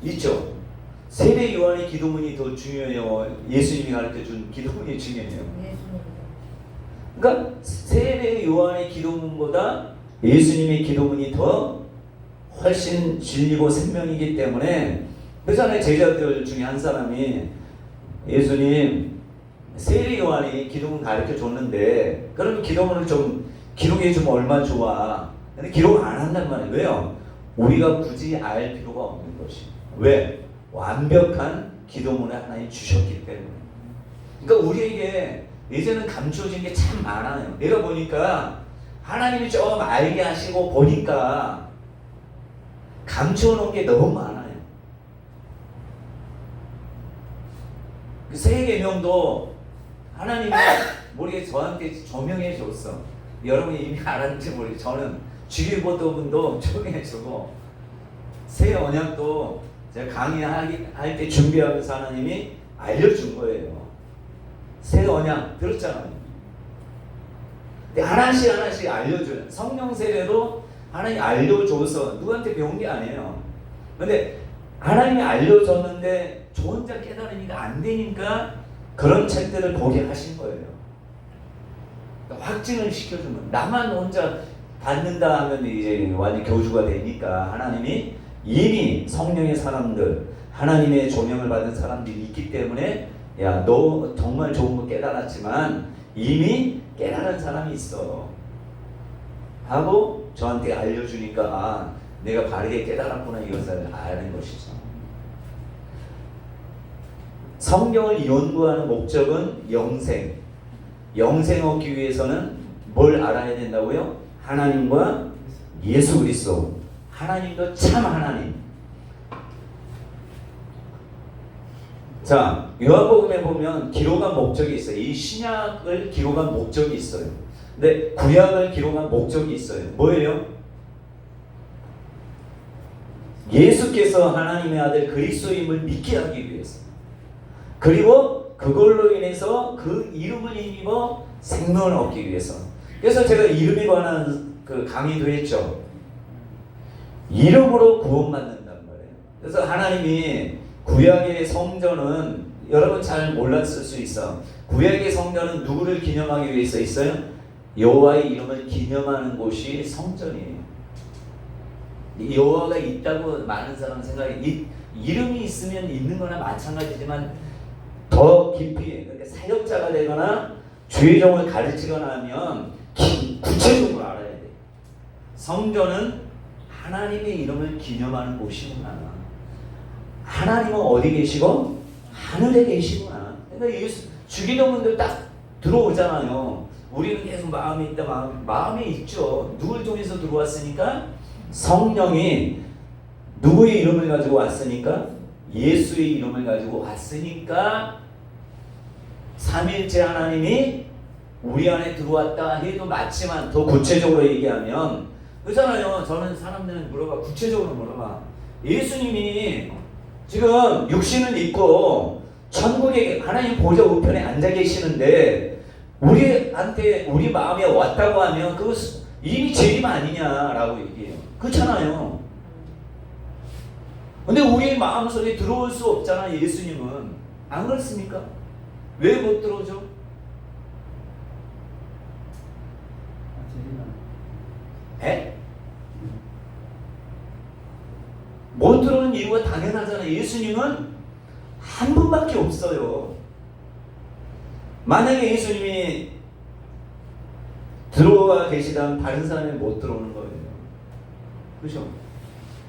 있죠. 세례 요한의 기도문이 더 중요해요, 예수님이 가르쳐준 기도문이 중요해요? 그러니까 세례 요한의 기도문보다 예수님의 기도문이 더 훨씬 진리고 생명이기 때문에, 그전에 제자들 중에 한 사람이 예수님 세례 요한이 기도문 가르쳐 줬는데 그러면 기도문을 좀 기록해 주면 얼마나 좋아. 근데 기록 안 한단 말이에요. 왜요? 우리가 굳이 알 필요가 없는 것이. 왜? 완벽한 기도문을 하나님 주셨기 때문에. 그러니까 우리에게 이제는 감춰진 게 참 많아요. 내가 보니까 하나님이 좀 알게 하시고 보니까 감춰놓은 게 너무 많아요. 그 세 계명도 하나님이 모르게 저한테 조명해 줬어. 여러분이 이미 알았는지 모르겠어요. 저는 주기보도문도 조명해 주고 새 언약도 제가 강의할 때 준비하면서 하나님이 알려준 거예요. 새 언약 들었잖아요. 근데 하나씩 알려줘요. 성령 세례도 하나님이 알려줘서 누구한테 배운 게 아니에요. 근데 하나님이 알려줬는데 저 혼자 깨달으니까 안 되니까 그런 책들을 보게 하신 거예요. 그러니까 확증을 시켜주면, 나만 혼자 받는다 하면 이제 완전 교주가 되니까 하나님이 이미 성령의 사람들, 하나님의 조명을 받은 사람들이 있기 때문에 야, 너 정말 좋은 거 깨달았지만 이미 깨달은 사람이 있어 하고 저한테 알려주니까 아, 내가 바르게 깨달았구나 이것을 아는 것이죠. 성경을 연구하는 목적은 영생 얻기 위해서는 뭘 알아야 된다고요? 하나님과 예수 그리스도, 하나님도 참 하나님. 자, 요한복음에 보면 기록한 목적이 있어요. 이 신약을 기록한 목적이 있어요. 근데 구약을 기록한 목적이 있어요. 뭐예요? 예수께서 하나님의 아들 그리스도임을 믿게 하기 위해서. 그리고 그걸로 인해서 그 이름을 힘입어 생명을 얻기 위해서. 그래서 제가 이름에 관한 그 강의도 했죠. 이름으로 구원받는단 말이에요. 그래서 하나님이 구약의 성전은 여러분 잘 몰랐을 수 있어. 구약의 성전은 누구를 기념하기 위해서 있어요? 여호와의 이름을 기념하는 곳이 성전이에요. 여호와가 있다고 많은 사람 생각해. 이름이 있으면 있는 거나 마찬가지지만 더 깊이, 그러니까 사역자가 되거나 주의 종을 가르치거나 하면 구체적으로 알아야 돼. 성전은 하나님의 이름을 기념하는 곳이구나. 하나님은 어디 계시고 하늘에 계시구나. 그러니까 주기도문들 딱 들어오잖아요. 우리는 계속 마음에 있다, 마음에 있죠. 누굴 통해서 들어왔으니까? 성령이 누구의 이름을 가지고 왔으니까? 예수의 이름을 가지고 왔으니까 삼일째 하나님이 우리 안에 들어왔다 해도 맞지만 더 구체적으로 얘기하면 그렇잖아요. 저는 사람들은 물어봐, 구체적으로 물어봐. 예수님이 지금 육신을 입고 천국에 하나님 보좌 우편에 앉아 계시는데 우리한테 우리 마음에 왔다고 하면 그거 이미 재림 아니냐라고 얘기해요. 그렇잖아요. 근데 우리 마음속에 들어올 수 없잖아. 예수님은 안 그렇습니까? 왜 못 들어오죠? 에? 못 들어오는 이유가 당연하잖아요. 예수님은 한 분밖에 없어요. 만약에 예수님이 들어와 계시다면 다른 사람이 못 들어오는 거예요. 그렇죠?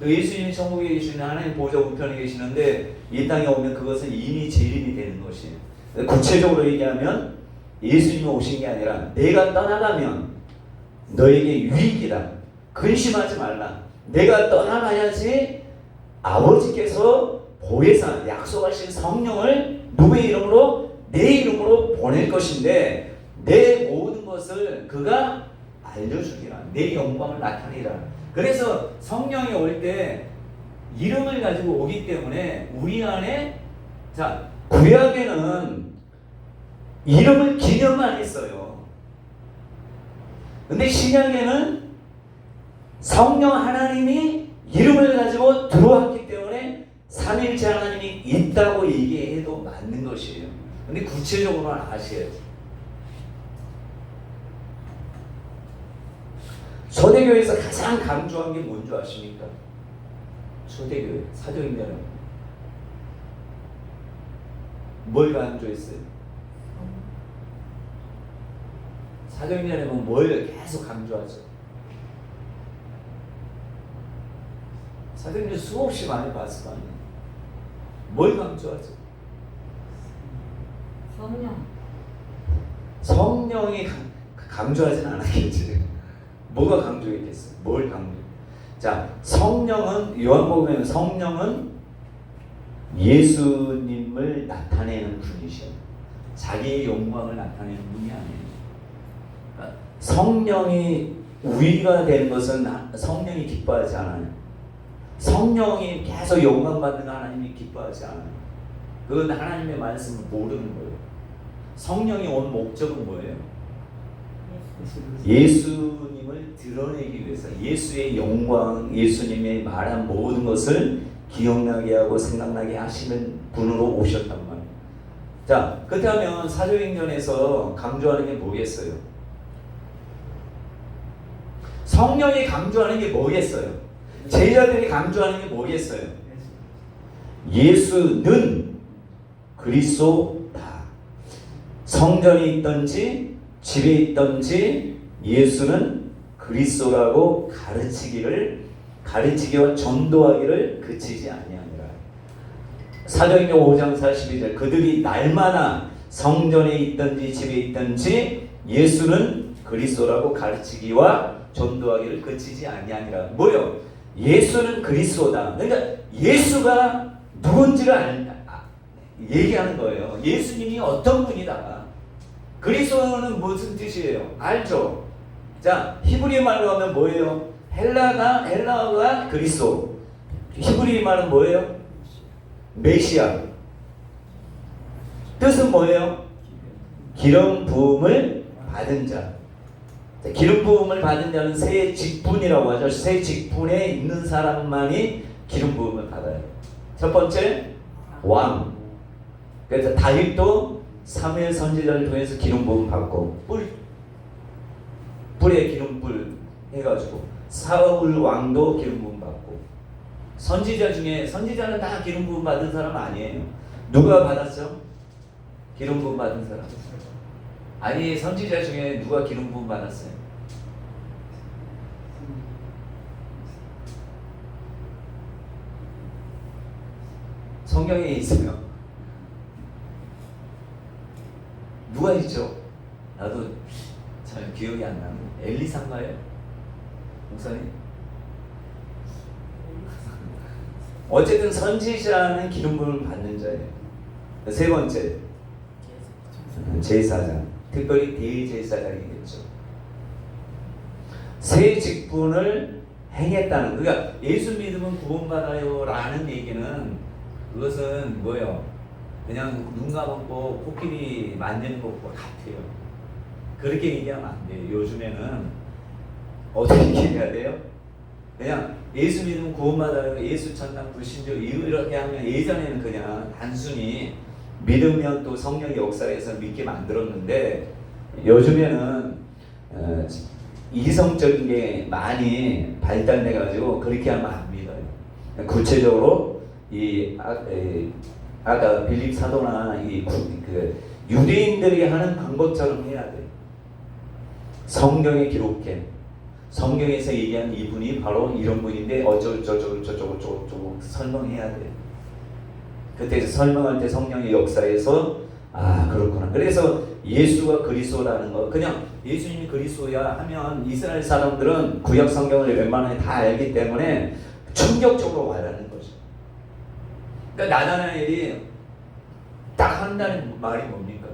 예수님이 천국에 계시는 하나님 보좌 우편에 계시는데 이 땅에 오면 그것은 이미 재림이 되는 것이에요. 구체적으로 얘기하면 예수님이 오신 게 아니라 내가 떠나가면 너에게 유익이다. 근심하지 말라. 내가 떠나가야지 아버지께서 보혜사 약속하신 성령을 누구의 이름으로? 내 이름으로 보낼 것인데 내 모든 것을 그가 알려주리라. 내 영광을 나타내리라. 그래서 성령이 올 때 이름을 가지고 오기 때문에 우리 안에 자 구약에는 이름을 기념만 했어요. 근데 신약에는 성령 하나님이 이름을 가지고 들어왔기 때문에 삼일째 하나님이 있다고 얘기해도 맞는 것이에요. 근데 구체적으로 아셔야죠. 초대교회에서 가장 강조한 게 뭔지 아십니까? 초대교회, 사도행전은 뭘 강조했어요? 사도행전에 보면 뭘 계속 강조하죠? 사도행전 수없이 많이 봤을 거 아니에요? 뭘 강조하죠? 성령이 강조하진 않았겠지. 뭐가 강조했겠어요? 뭘 강조? 자, 성령은 요한복음에 성령은 예수님을 나타내는 분이셔. 자기의 영광을 나타내는 분이 아니에요. 그러니까 성령이 우위가 되는 것은 성령이 기뻐하지 않아요. 성령이 계속 영광 받는 하나님이 기뻐하지 않아요. 그건 하나님의 말씀을 모르는 거예요. 성령이 온 목적은 뭐예요? 예수님을 드러내기 위해서 예수의 영광, 예수님의 말한 모든 것을 기억나게 하고 생각나게 하시는 분으로 오셨단 말이에요. 자, 그렇다면 사도행전에서 강조하는 게 뭐겠어요? 성령이 강조하는 게 뭐겠어요? 제자들이 강조하는 게 뭐겠어요? 예수는 그리스도다. 성전이 있든지 집에 있든지 예수는 그리스도라고 가르치기와 전도하기를 그치지 아니하니라. 사도행전 5장 42절 그들이 날마다 성전에 있든지 집에 있든지 예수는 그리스도라고 가르치기와 전도하기를 그치지 아니하니라. 뭐요? 예수는 그리스도다. 그러니까 예수가 누군지를 얘기하는 거예요. 예수님이 어떤 분이다. 그리스도는 무슨 뜻이에요? 알죠? 자, 히브리 말로 하면 뭐예요? 헬라어가 그리스도. 히브리 말은 뭐예요? 메시아. 뜻은 뭐예요? 기름 부음을 받은 자. 기름 부음을 받은 자는 새 직분이라고 하죠. 새 직분에 있는 사람만이 기름 부음을 받아요. 첫 번째, 왕. 그래서 다윗도 사무엘 선지자를 통해서 기름 부음 받고 뿔에 기름 뿔 해가지고 사울 왕도 기름 부음 받고 선지자 중에 선지자는 다 기름 부음 받은 사람 아니에요. 누가 받았죠? 기름 부음 받은 사람. 아니 선지자 중에 누가 기름 부음 받았어요? 성경에 있으면 누가 있죠? 나도 잘 기억이 안 나는 엘리사인가요? 목사님? 어쨌든 선지자는 기름 부음을 받는 자예요. 세 번째 제사장, 특별히 대제사장이겠죠. 새 직분을 행했다는, 그러니까 예수 믿으면 구원받아요 라는 얘기는 그것은 뭐예요? 그냥 눈 감고 코끼리 만지는 것과 같아요. 그렇게 얘기하면 안 돼요. 요즘에는 어떻게 얘기해야 돼요? 그냥 예수 믿으면 구원받아요, 예수 천당 불신주 이렇게 하면, 예전에는 그냥 단순히 믿으면 또 성령의 역사에서 믿게 만들었는데 요즘에는 이성적인 게 많이 발달돼 가지고 그렇게 하면 안 믿어요. 구체적으로 아까 빌립 사도나 그 유대인들이 하는 방법처럼 해야 돼. 성경에 기록해. 성경에서 얘기한 이분이 바로 이런 분인데 어쩌고 설명해야 돼. 그때 설명할 때 성령의 역사에서 아 그렇구나. 그래서 예수가 그리스도라는 거, 그냥 예수님이 그리스도야 하면 이스라엘 사람들은 구약 성경을 웬만하게 다 알기 때문에 충격적으로 와라는 거죠. 그러니까 나다나엘이 딱 한다는 말이 뭡니까?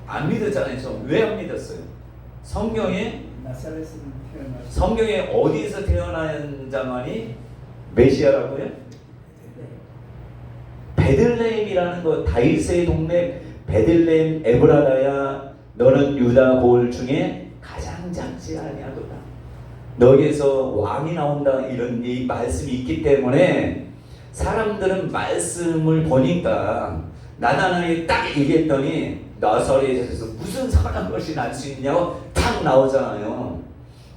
안 믿었잖아요. 왜 안 믿었어요? 성경에 어디서 태어난 자만이 메시아라고요? 베들레헴이라는 거, 다윗의 동네 베들레헴 에브라다야, 너는 유다 고을 중에 가장 작지 아니하도다. 너에게서 왕이 나온다, 이런 이 말씀이 있기 때문에 사람들은 말씀을 보니까 나다나엘이 딱 얘기했더니 나사렛에서 무슨 선한 것이 날 수 있냐고 탁 나오잖아요.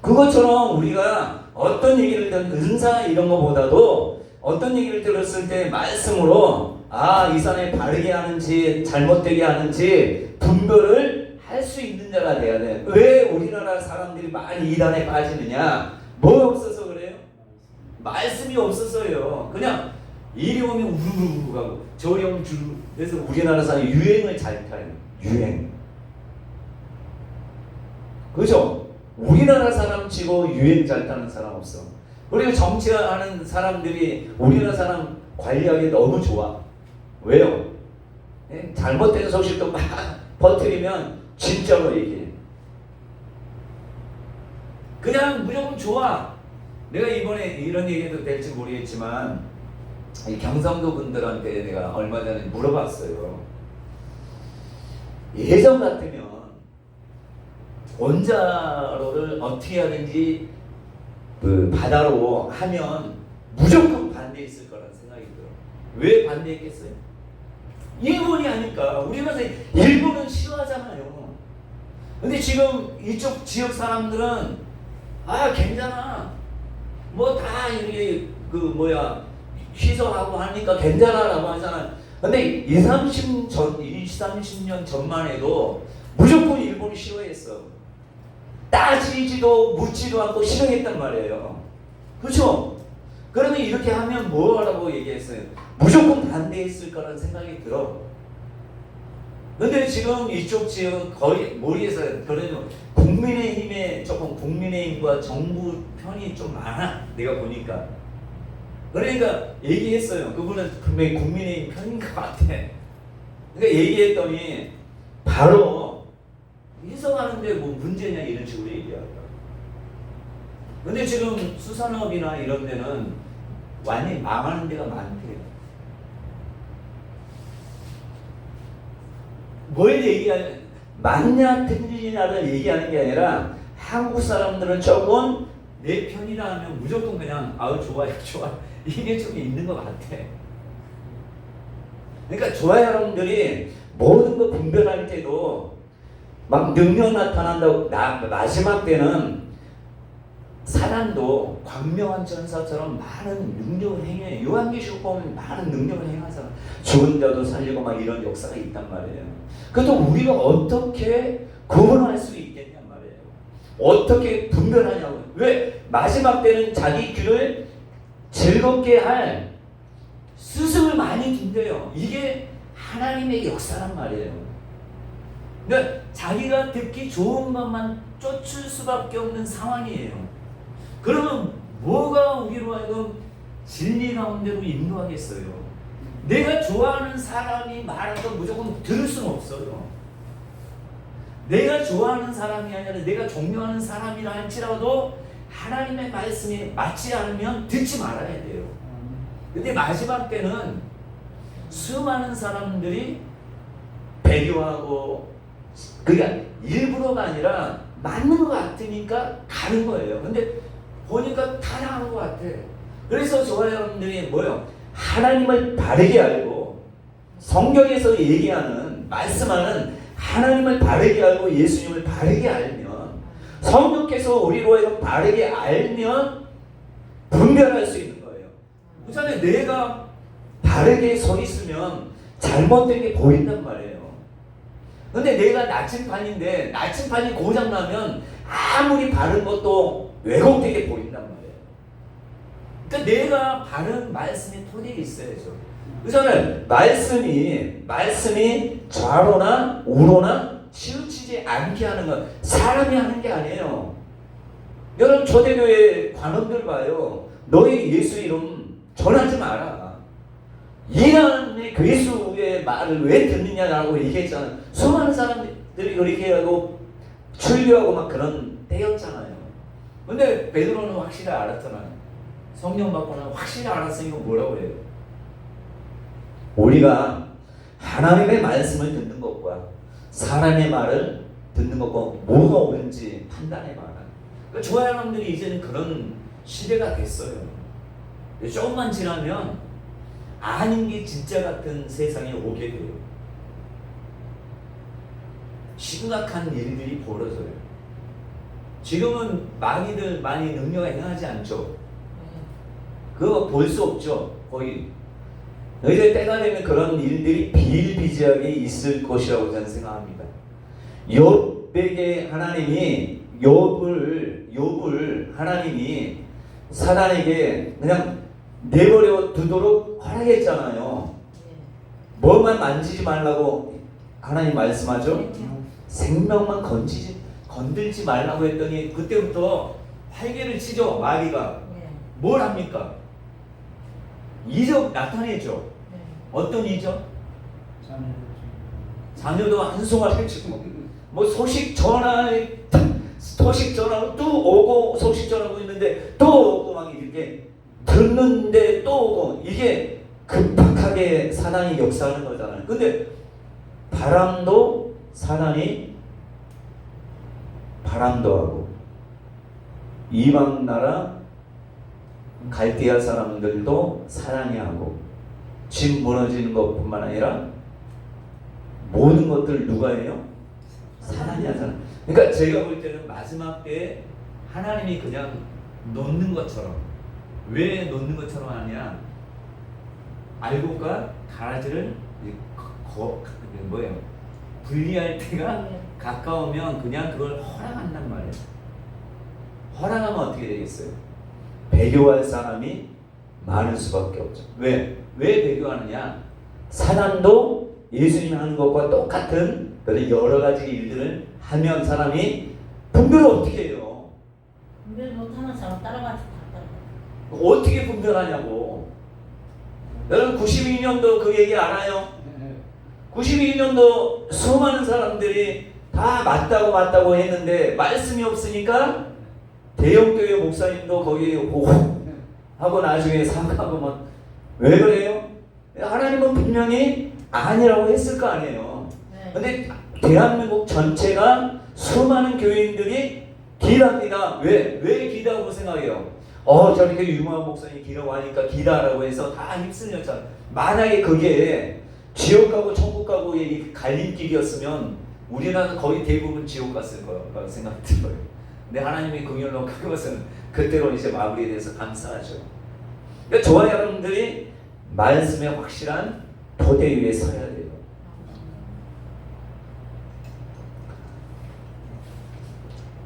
그것처럼 우리가 어떤 얘기를 듣는 은사 이런 거보다도 어떤 얘기를 들었을 때 말씀으로 이 사람이 바르게 하는지 잘못되게 하는지 분별을 할 수 있는 자가 돼야 돼. 왜 우리나라 사람들이 많이 이단에 빠지느냐? 뭐 없어서 그래요? 말씀이 없어서요. 그냥 이리 오면 우르르 가고 저리 오면 주르. 그래서 우리나라 사람이 유행을 잘 타요. 유행. 그죠? 우리나라 사람 치고 유행 잘 타는 사람 없어. 그리고 정치하는 사람들이 우리나라 사람 관리하기 너무 좋아. 왜요? 잘못된 소식도 막 퍼뜨리면 진짜로 얘기해. 그냥 무조건 좋아. 내가 이번에 이런 얘기도 될지 모르겠지만 이 경상도 분들한테 내가 얼마 전에 물어봤어요. 예전 같으면 원자로를 어떻게 하든지 그 바다로 하면 무조건 반대했을 거라는 생각이 들어. 왜 반대했겠어요? 일본이 하니까. 우리가 일본은 싫어하잖아요. 근데 지금 이쪽 지역 사람들은 괜찮아. 뭐 다 이렇게 시설하고 하니까 괜찮아라고 하잖아. 근데 20, 30년 전만 해도 무조건 일본이 싫어했어. 따지지도 묻지도 않고 싫어했단 말이에요. 그렇죠? 그러면 이렇게 하면 뭐라고 얘기했어요? 무조건 반대했을 거라는 생각이 들어. 근데 지금 이쪽 지역 거의 머리에서 그러면 국민의힘과 정부 편이 좀 많아. 내가 보니까. 그러니까 얘기했어요. 그분은 분명히 국민의힘 편인 것 같아. 그러니까 얘기했더니 바로 해석하는데 뭐 문제냐 이런 식으로 얘기하더라고요. 근데 지금 수산업이나 이런 데는 완전히 망하는 데가 많대요. 뭘 얘기하냐, 맞냐 틀리냐를 얘기하는 게 아니라 한국 사람들은 조금 내 편이라 하면 무조건 그냥 좋아요 이게 좀 있는 것 같아. 그러니까 좋아요 여러분들이 모든 거 분별할 때도 막 능력 나타난다고 마지막 때는 사단도 광명한 천사처럼 많은 능력을 행해. 요한계시록 보면 많은 능력을 행하잖아. 죽은 자도 살리고 막 이런 역사가 있단 말이에요. 그래도 우리가 어떻게 구분할 수 있겠냔 말이에요. 어떻게 분별하냐고. 왜? 마지막 때는 자기 귀를 즐겁게 할 스승을 많이 준대요. 이게 하나님의 역사란 말이에요. 그러니까 자기가 듣기 좋은 것만 쫓을 수밖에 없는 상황이에요. 그러면 뭐가 우리로 하여금 진리 가운데로 인도하겠어요? 내가 좋아하는 사람이 말하는 건 무조건 들을 수는 없어요. 내가 좋아하는 사람이 아니라 내가 존경하는 사람이라 할지라도 하나님의 말씀이 맞지 않으면 듣지 말아야 돼요. 근데 마지막 때는 수많은 사람들이 배교하고, 그게 일부러가 아니라 맞는 것 같으니까 가는 거예요. 근데 보니까 다 나은 것 같아. 그래서 저와 여러분들이 뭐요? 하나님을 바르게 알고 성경에서 얘기하는 말씀하는 하나님을 바르게 알고 예수님을 바르게 알면, 성령께서 우리로 하여금 바르게 알면 분별할 수 있는 거예요. 그렇잖아요. 내가 바르게 서 있으면 잘못된 게 보인단 말이에요. 근데 내가 나침판인데 나침판이 고장나면 아무리 바른 것도 왜곡되게 보인단 말이에요. 그러니까 내가 바른 말씀의 토대에 있어야죠. 그잖아요. 말씀이 좌로나 우로나 치우치지 않게 하는 건 사람이 하는 게 아니에요. 여러분 초대교회 관원들 봐요. 너희 예수 이름 전하지 마라. 이란의 예수의 말을 왜 듣느냐라고 얘기했잖아요. 수많은 사람들이 그렇게 하고 출교하고 막 그런 때였잖아요. 근데 베드로는 확실히 알았잖아요. 성령 받고는 확실히 알았으니까 뭐라고 해요? 우리가 하나님의 말씀을 듣는 것과 사람의 말을 듣는 것과 뭐가 옳은지 판단해봐라. 그러니까 좋아요, 여러분들이 이제는 그런 시대가 됐어요. 조금만 지나면 아닌 게 진짜 같은 세상에 오게 돼요. 심각한 일들이 벌어져요. 지금은 많이 능력을 행하지 않죠. 그거 볼 수 없죠. 거의. 이제 때가 되면 그런 일들이 비일비재하게 있을 것이라고 저는 생각합니다. 욥에게 하나님이 욥을 하나님이 사단에게 그냥 내버려 두도록 허락했잖아요. 뭐만 만지지 말라고 하나님 말씀하죠. 생명만 건들지 말라고 했더니 그때부터 활개를 치죠. 마귀가. 뭘 합니까? 이적 나타내죠. 어떤 이적? 자녀도 한송아를 치고 뭐 소식 전화로 또 오고 소식 전하고 있는데 또 오고 막 이렇게 듣는데 또 오고 이게 급박하게 사단이 역사하는 거잖아요. 근데 바람도 사단이 바람도 하고 이방 나라 갈대아 사람들도 사랑해 하고 집 무너지는 것뿐만 아니라 모든 것들 누가 해요? 사단이 하잖아. 그러니까 제가 볼 때는 마지막 때에 하나님이 그냥 놓는 것처럼, 왜 놓는 것처럼 하냐? 알곡과 가라지를 분리할 때가 가까우면 그냥 그걸 허락한단 말이에요. 허락하면 어떻게 되겠어요? 배교할 사람이 많을 수밖에 없죠. 왜 배교하느냐? 사단도 예수님이 하는 것과 똑같은 그런 여러 가지 일들을 하면 사람이 분별을 어떻게 해요? 분별 못하는 사람 따라가지. 어떻게 분별하냐고. 여러분 92년도 그 얘기 알아요? 92년도 수많은 사람들이 다 맞다고 했는데 말씀이 없으니까 대형교회 목사님도 거기 오고 하고 나중에 사과하고 막 왜 그래요? 하나님은 분명히 아니라고 했을 거 아니에요. 근데 대한민국 전체가 수많은 교인들이 기도합니다. 왜 기도하고 생각해요? 저렇게 유명한 목사님이 기도하고 하니까 기도하라고 해서 다 휩쓸렸잖아. 만약에 그게 지옥 가고 천국 가고의 갈림길이었으면 우리나라는 거의 대부분 지옥 갔을 거라고 생각이 들어요. 근데 하나님이 긍휼로 그것은 그때로 이제 마무리돼서 감사하죠. 그러니까 저와 여러분들이 말씀에 확실한 토대 위에 서야 돼요.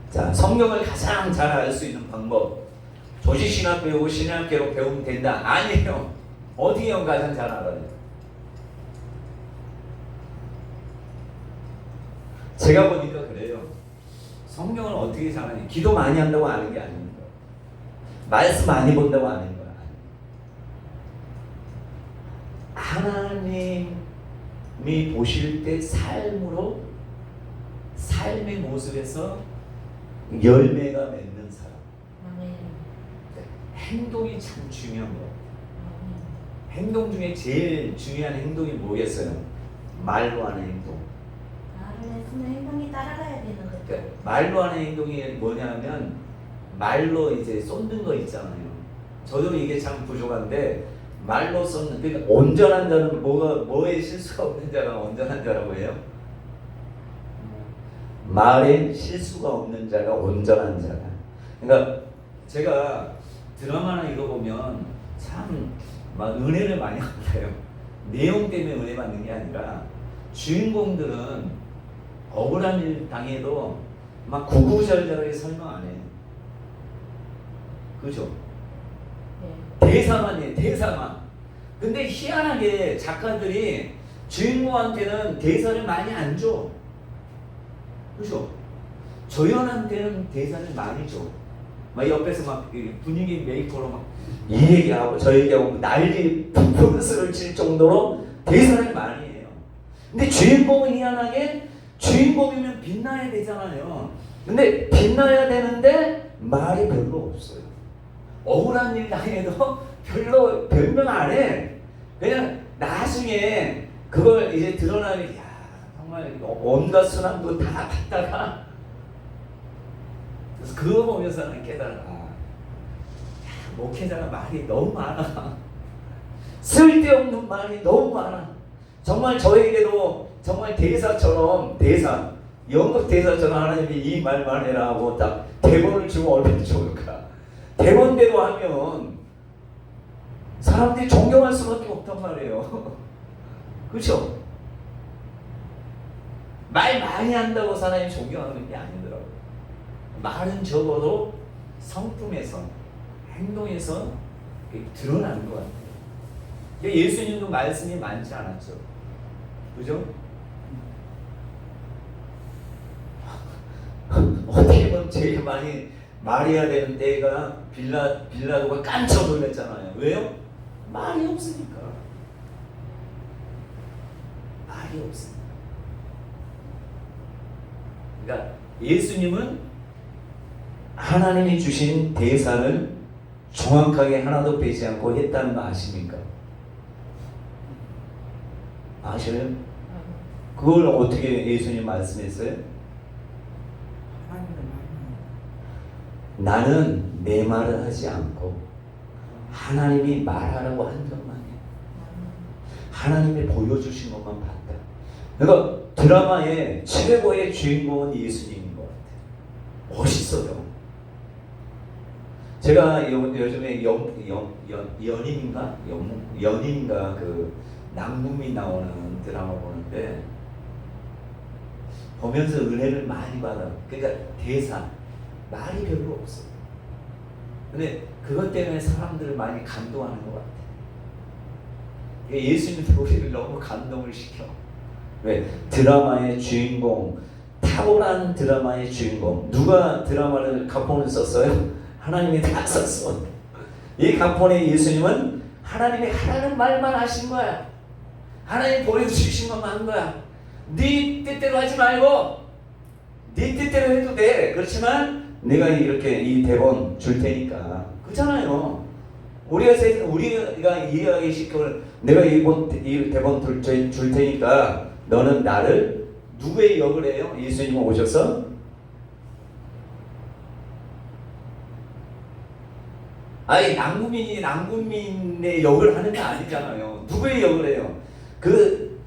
자, 성경을 가장 잘 알 수 있는 방법. 조지신학 배우고 신학계로 배우면 된다. 아니에요. 어떻게 가장 잘 알아요? 제가 보니까 그래요. 성경을 어떻게 잘하냐? 기도 많이 한다고 아는 게 아닙니다. 말씀 많이 본다고 아는 거야. 하나님이 보실 때 삶의 모습에서 열매가 맺는 사람. 행동이 참 중요한 거예요. 행동 중에 제일 중요한 행동이 뭐겠어요? 말로 하는 행동. 말을 했으면 행동이 따라가야 되는 거죠. 그러니까 말로 하는 행동이 뭐냐면 말로 이제 쏟는 거 있잖아요. 저도 이게 참 부족한데 말로 쏟는, 그러니까 온전한 자는 뭐에 실수가 없는 자가 온전한 자라고 해요? 말에 실수가 없는 자가 온전한 자다. 그러니까 제가 드라마나 이거 보면 참 막 은혜를 많이 받아요. 내용 때문에 은혜 받는 게 아니라 주인공들은 억울한 일 당해도 막 구구절절하게 설명 안 해요. 그죠? 대사만 해, 대사만. 근데 희한하게 작가들이 주인공한테는 대사를 많이 안 줘. 그죠? 조연한테는 대사를 많이 줘. 막 옆에서 막 분위기 메이커로 막 이 얘기하고 저 얘기하고 난리 분수를 칠 정도로 대사를 많이 해요. 근데 주인공은 희한하게 주인공이면 빛나야 되잖아요. 근데 빛나야 되는데 말이 별로 없어요. 억울한 일 당해도 별로 변명 안 해. 그냥 나중에 그걸 이제 드러나면 야 정말 온갖 순환도 다 받다가 그래서 그거 보면서 나는 깨달아. 목회자가 말이 너무 많아. 쓸데없는 말이 너무 많아. 정말 저에게도 정말 대사처럼 연극 대사처럼 하나님이 이 말만 해라 하고 딱 대본을 주면 얼마나 좋을까. 대본대로 하면 사람들이 존경할 수밖에 없단 말이에요. 그렇죠? 말 많이 한다고 사람이 존경하는 게 아니더라고요. 말은 적어도 성품에서 행동에서 드러나는 것 같아요. 예수님도 말씀이 많지 않았죠. 그죠? 어떻게 보면 제일 많이 말해야 되는 때가 빌라도가 깜짝 놀랐잖아요. 왜요? 말이 없으니까. 말이 없으니까. 그러니까 예수님은 하나님이 주신 대사를 정확하게 하나도 빼지 않고 했다는 거 아십니까? 아시나요? 그걸 어떻게 예수님 말씀했어요? 나는 내 말을 하지 않고 하나님이 말하라고 한 것만 해. 하나님이 보여주신 것만 봤다. 그러니까 드라마의 최고의 주인공은 예수님인 것 같아요. 멋있어요. 제가 요즘에 연인인가 그 남궁민 나오는 드라마 보는데 보면서 은혜를 많이 받아. 그러니까 대사 말이 별로 없어. 근데 그것 때문에 사람들을 많이 감동하는 것 같아. 예수님도 우리를 너무 감동을 시켜. 왜? 드라마의 주인공, 탁월한 드라마의 주인공. 누가 드라마를 각본을 썼어요? 하나님이 다 썼어. 이 각본의 예수님은 하나님이 하라는 말만 하신 거야. 하나님 보여주신 것만 한 거야. 네 뜻대로 하지 말고 네 뜻대로 해도 돼. 그렇지만 내가 이렇게 이 대본 줄 테니까. 그렇잖아요. 우리가 이해하기 쉽게 내가 이 대본 줄 테니까 너는 나를 누구의 역을 해요? 예수님은 오셔서 아니 남궁민의 역을 하는 게 아니잖아요. 누구의 역을 해요? 그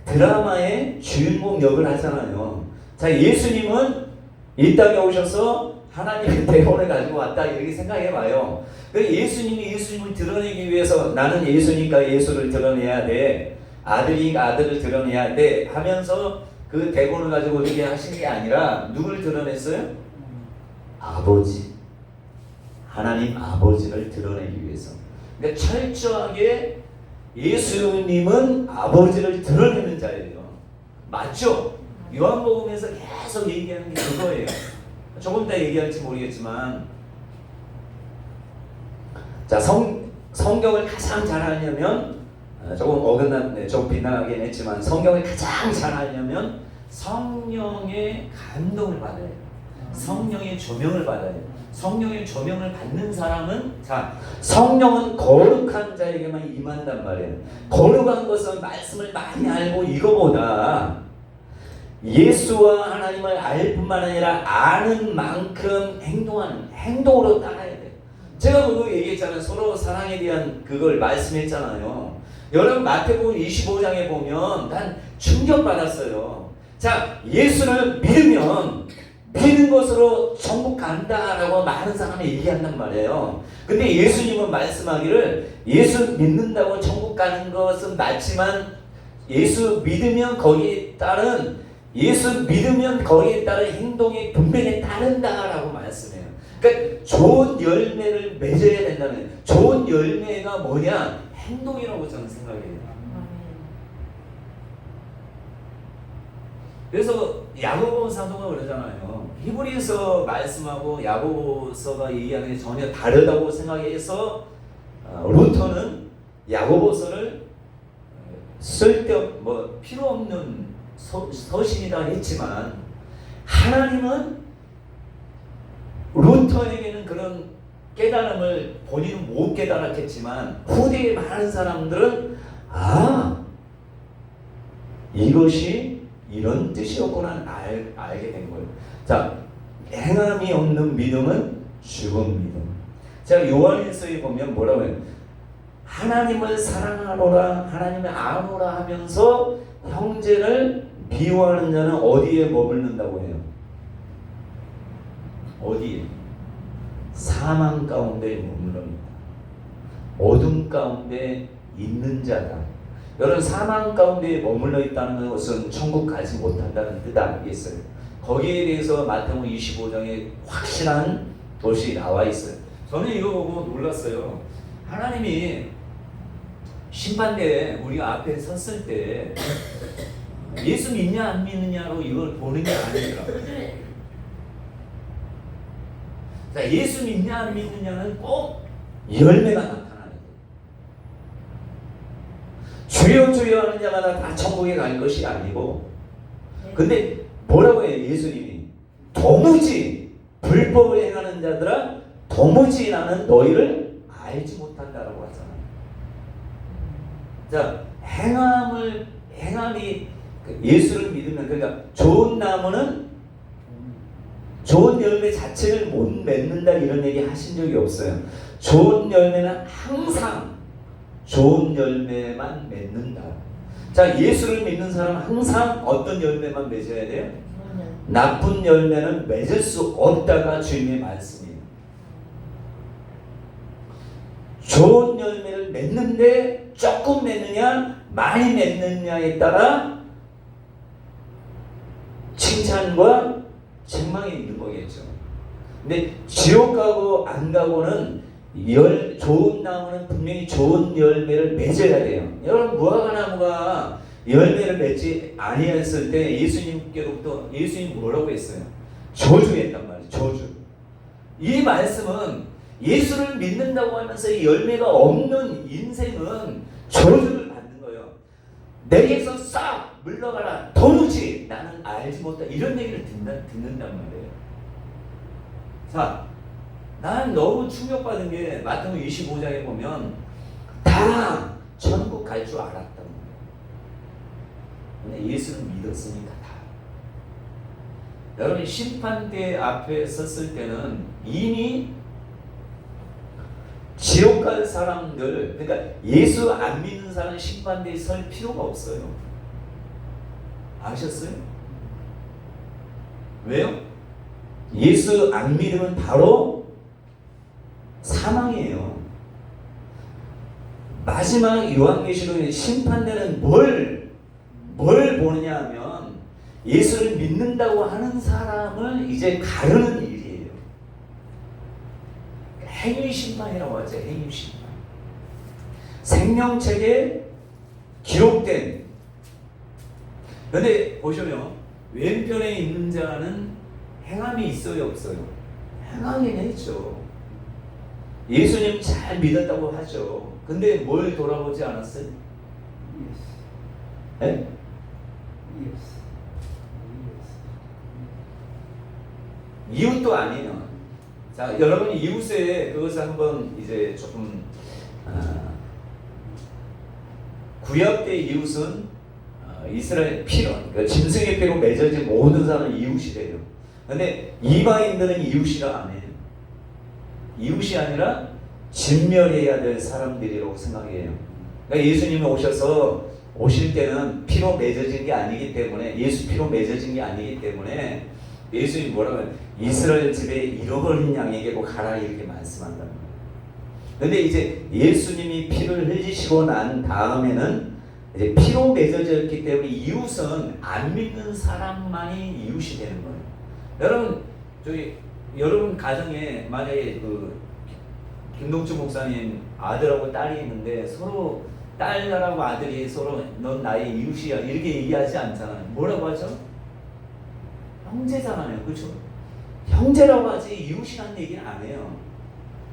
드라마의 주인공 역을 하잖아요. 자, 예수님은 이 땅에 오셔서 하나님의 대본을 가지고 왔다 이렇게 생각해봐요. 예수님이 예수님을 드러내기 위해서 나는 예수니까 예수를 드러내야 돼. 아들이니까 아들을 드러내야 돼 하면서 그 대본을 가지고 이렇게 하신 게 아니라 누굴 드러냈어요? 아버지. 하나님 아버지를 드러내기 위해서. 그러니까 철저하게 예수님은 아버지를 드러내는 자예요. 맞죠? 요한복음에서 계속 얘기하는 게 그거예요. 조금 더 얘기할지 모르겠지만, 자, 성경을 가장 잘 알려면 조금 어긋난, 조금 빗나가긴 했지만 성경을 가장 잘 알려면 성령의 감동을 받아야 돼요. 성령의 조명을 받아야 돼요. 성령의 조명을 받는 사람은, 자, 성령은 거룩한 자에게만 임한단 말이에요. 거룩한 것은 말씀을 많이 알고 이거보다 예수와 하나님을 알 뿐만 아니라 아는 만큼 행동으로 따라야 돼요. 제가 그거 얘기했잖아요. 서로 사랑에 대한 그걸 말씀했잖아요. 여러분 마태복음 25장에 보면 난 충격받았어요. 자, 예수를 믿는 것으로 천국 간다라고 많은 사람이 얘기한단 말이에요. 근데 예수님은 말씀하기를 예수 믿는다고 천국 가는 것은 맞지만 예수 믿으면 거기에 따른 행동이 분명히 따른다라고 말씀해요. 그러니까 좋은 열매를 맺어야 된다는, 좋은 열매가 뭐냐? 행동이라고 저는 생각해요. 그래서 야고보 사도가 그러잖아요. 히브리서 말씀하고 야고보서가 얘기하는 게 전혀 다르다고 생각해서 루터는 야고보서를 쓸데없 필요 없는 서신이라 했지만, 하나님은 루터에게는 그런 깨달음을 본인은 못 깨달았겠지만 후대에 많은 사람들은 이것이 이런 뜻이었구나 알게 된 거예요. 자, 행함이 없는 믿음은 죽은 믿음. 제가 요한일서에 보면 뭐라고 해요? 하나님을 사랑하노라, 하나님을 아노라 하면서 형제를 미워하는 자는 어디에 머물른다고 해요? 어디에? 사망 가운데 머무릅니다. 어둠 가운데 있는 자다. 여러분, 사망 가운데 머물러 있다는 것은 천국 가지 못한다는 뜻 아니겠어요? 거기에 대해서 마태복음 25장에 확실한 것이 나와 있어요. 저는 이거 보고 놀랐어요. 하나님이 심판대에 우리가 앞에 섰을 때 예수 믿냐 안 믿느냐로 이걸 보는 게 아니더라고요. 자, 예수 믿냐 안 믿느냐는 꼭 열매가 나타나요. 주여 주여 하는 자마다 다 천국에 갈 것이 아니고, 근데 뭐라고 해요? 예수님이 도무지 불법을 행하는 자들아 도무지 나는 너희를 알지 못한다라고 하잖아요. 자, 행함이 예수를 믿으면, 그러니까 좋은 나무는 좋은 열매 자체를 못 맺는다 이런 얘기 하신 적이 없어요. 좋은 열매는 항상 좋은 열매만 맺는다. 자, 예수를 믿는 사람은 항상 어떤 열매만 맺어야 돼요? 나쁜 열매는 맺을 수 없다가 주님의 말씀이에요. 좋은 열매를 맺는데 조금 맺느냐 많이 맺느냐에 따라 칭찬과 책망이 있는 거겠죠. 근데 지옥 가고 안 가고는 좋은 나무는 분명히 좋은 열매를 맺어야 돼요. 여러분, 무화과나무가 열매를 맺지 아니했을 때 예수님께로부터 예수님이 뭐라고 했어요? 저주했단 말이에요. 저주. 이 말씀은 예수를 믿는다고 하면서 이 열매가 없는 인생은 저주를 받는 거예요. 내게서 싹 물러가라. 도무지 나는 알지 못한다. 이런 얘기를 듣는단 말이에요. 자, 난 너무 충격받은 게 마태복음 25장에 보면 다 천국 갈 줄 알았단 말이에요. 근데 예수를 믿었으니까 다. 여러분, 심판대 앞에 섰을 때는 이미 지옥 갈 사람들, 그러니까 예수 안 믿는 사람 심판대에 설 필요가 없어요. 아셨어요? 왜요? 예수 안 믿으면 바로 사망이에요. 마지막 요한계시록의 심판대는 뭘 보느냐 하면 예수를 믿는다고 하는 사람을 이제 가르는 일이에요. 행위심판이라고 하죠. 행위심판. 생명책에 기록된, 그런데 보시면 왼편에 있는 자는 행함이 있어요, 없어요? 행함이는 있죠. 예수님 잘 믿었다고 하죠. 근데 뭘 돌아보지 않았어요? 네? 이웃도 아니에요. 자, 여러분이 이웃에 그것을 한번 이제 조금 구약 때 이웃은 이스라엘 피로, 그러니까 짐승의 피로 맺어진 모든 사람은 이웃이래요. 근데 이방인들은 이웃이라 안 해요. 이웃이 아니라 진멸해야 될 사람들이라고 생각해요. 그러니까 예수님이 오실 때는 피로 맺어진 게 아니기 때문에, 예수 피로 맺어진 게 아니기 때문에 예수님이 뭐라고 해요? 이스라엘 집에 잃어버린 양에게로 가라 이렇게 말씀한다는 거예요. 근데 이제 예수님이 피를 흘리시고 난 다음에는 이제 피로 맺어졌기 때문에 이웃은 안 믿는 사람만이 이웃이 되는 거예요. 여러분, 저기 여러분 가정에 만약에 그 김동주 목사님 아들하고 딸이 있는데 서로 딸하고 아들이 서로 넌 나의 이웃이야 이렇게 얘기하지 않잖아요. 뭐라고 하죠? 형제잖아요. 그렇죠? 형제라고 하지 이웃이라는 얘기는 안 해요.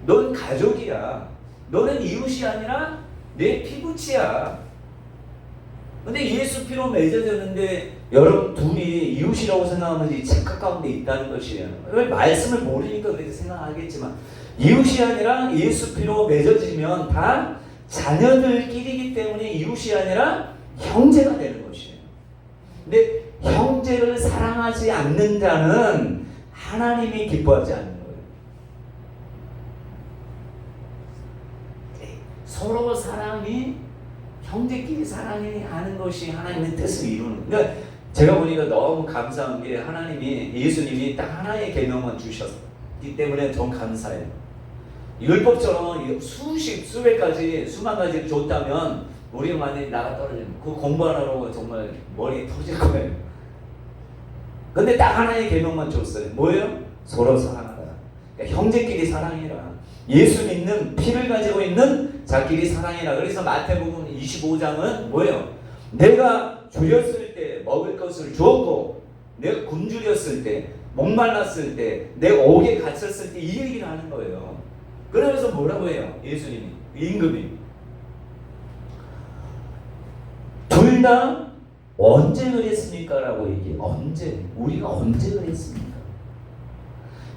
넌 가족이야. 너는 이웃이 아니라 내 피부치야. 근데 예수 피로 맺어졌는데 여러분 둘이 이웃이라고 생각하면 이 착각 가운데 있다는 것이에요. 왜 말씀을 모르니까 그렇게 생각하겠지만 이웃이 아니라 예수 피로 맺어지면 다 자녀들끼리기 때문에 이웃이 아니라 형제가 되는 것이에요. 근데 형제를 사랑하지 않는 자는 하나님이 기뻐하지 않는 거예요. 서로 사랑이 형제끼리 사랑이 하는 것이 하나님의 뜻을 이루는. 그러니까 제가 보니까 너무 감사한 게 하나님이 예수님이 딱 하나의 계명만 주셨기 때문에 더 감사해요. 율법처럼 수백 가지 수만 가지를 줬다면 우리가 만약에 나가 떨어지면 그 공부하느라고 정말 머리 터질 거예요. 근데 딱 하나의 계명만 줬어요. 뭐예요? 서로 사랑하라. 그러니까 형제끼리 사랑해라. 예수 믿는 피를 가지고 있는 자끼리 사랑해라. 그래서 마태복음 25장은 뭐예요? 내가 줄였을 때 먹을 것을 주었고 내가 굶주렸을 때 목말랐을 때 내가 옥에 갇혔을 때 이 얘기를 하는 거예요. 그러면서 뭐라고 해요? 예수님이 임금이 둘 다 언제 그랬습니까? 라고 얘기해요. 언제? 우리가 언제 그랬습니까?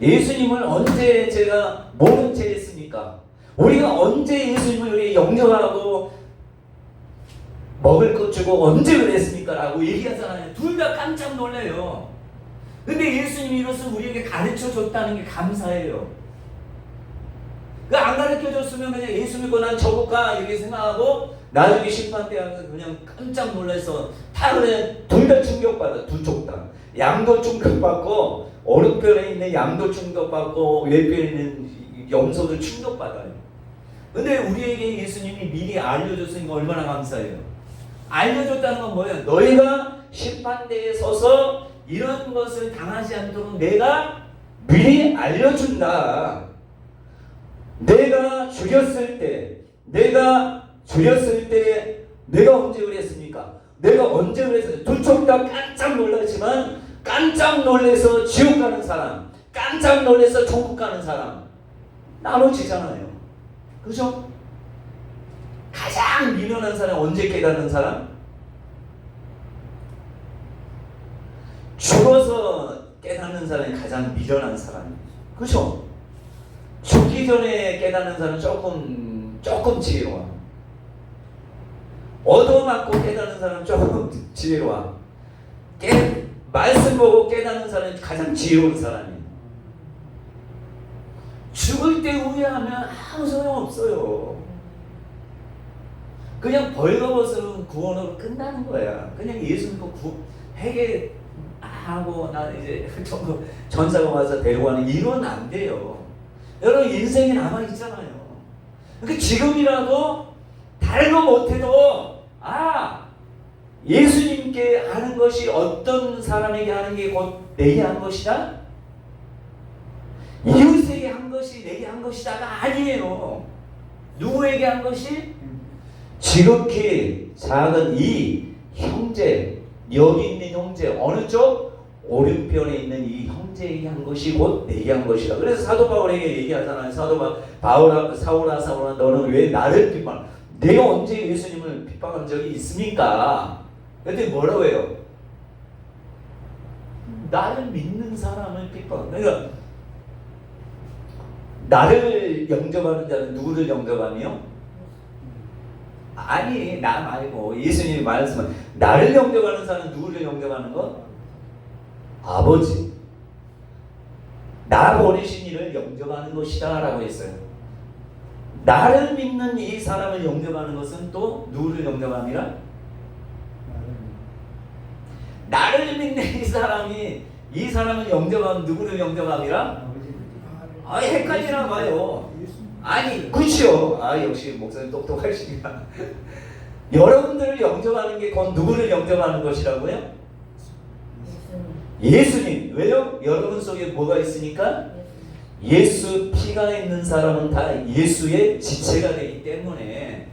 예수님을 언제 제가 모른 채 했습니까? 우리가 언제 예수님을 우리 영접하고 먹을 것 주고 언제 그랬습니까? 라고 얘기하잖아요. 둘 다 깜짝 놀라요. 근데 예수님이 이것을 우리에게 가르쳐 줬다는 게 감사해요. 안 가르쳐 줬으면 그냥 예수 믿고 난 저국가 이렇게 생각하고 나중에 심판 때 그냥 깜짝 놀라서 다 그래 둘 다 충격받아. 두 쪽 다. 양도 충격받고 오른편에 있는 양도 충격받고 왼편에 있는 염소도 충격받아요. 근데 우리에게 예수님이 미리 알려줬으니까 얼마나 감사해요. 알려줬다는 건 뭐예요? 너희가 심판대에 서서 이런 것을 당하지 않도록 내가 미리 알려준다. 내가 죽였을 때 내가 언제 그랬습니까? 내가 언제 그랬어요? 두 쪽 다 깜짝 놀랐지만 깜짝 놀래서 지옥 가는 사람, 깜짝 놀래서 천국 가는 사람 나눠지잖아요. 그죠? 가장 미련한 사람 언제 깨닫는 사람? 죽어서 깨닫는 사람이 가장 미련한 사람이에요. 그죠? 죽기 전에 깨닫는 사람은 조금 지혜로워. 얻어맞고 깨닫는 사람은 조금 지혜로워. 말씀 보고 깨닫는 사람이 가장 지혜로운 사람이에요. 죽을 때 후회하면 아무 소용없어요. 그냥 벌거벗은 구원으로 끝나는 거야. 그냥 예수 믿고 회개하고 나 이제 전사가 와서 데려가는 이건 안 돼요. 여러분 인생이 남아있잖아요. 그러니까 지금이라도 다른 거 못해도 예수님께 하는 것이 어떤 사람에게 하는 게 곧 내게 한 것이다? 이웃에게 한 것이 내게 한 것이다가 아니에요. 누구에게 한 것이? 지극히 작은 이 형제, 여기 있는 형제, 어느 쪽? 오른편에 있는 이 형제에게 한 것이 곧 내게 한 것이다. 그래서 사도 바울에게 얘기하잖아요. 사도 바울아, 사울아, 너는 왜 나를 핍박? 내가 언제 예수님을 핍박한 적이 있습니까? 근데 뭐라고 해요? 나를 믿는 사람을 핍박. 그러니까 나를 영접하는 자는 누구를 영접하며? 아니, 나 말고 예수님이 말씀은 나를 영접하는 사람은 누구를 영접하는 것? 아버지. 나 보내신 이를 영접하는 것이다 라고 했어요. 나를 믿는 이 사람을 영접하는 것은 또 누구를 영접함이라? 나를 믿는 이 사람을 영접하면 누구를 영접함이라? 헷갈리나 봐요. 아니, 그치요. 역시 목사님 똑똑하시니까. 여러분들을 영접하는 게 곧 누구를 영접하는 것이라고요? 예수님. 왜요? 여러분 속에 뭐가 있으니까? 예수 피가 있는 사람은 다 예수의 지체가 되기 때문에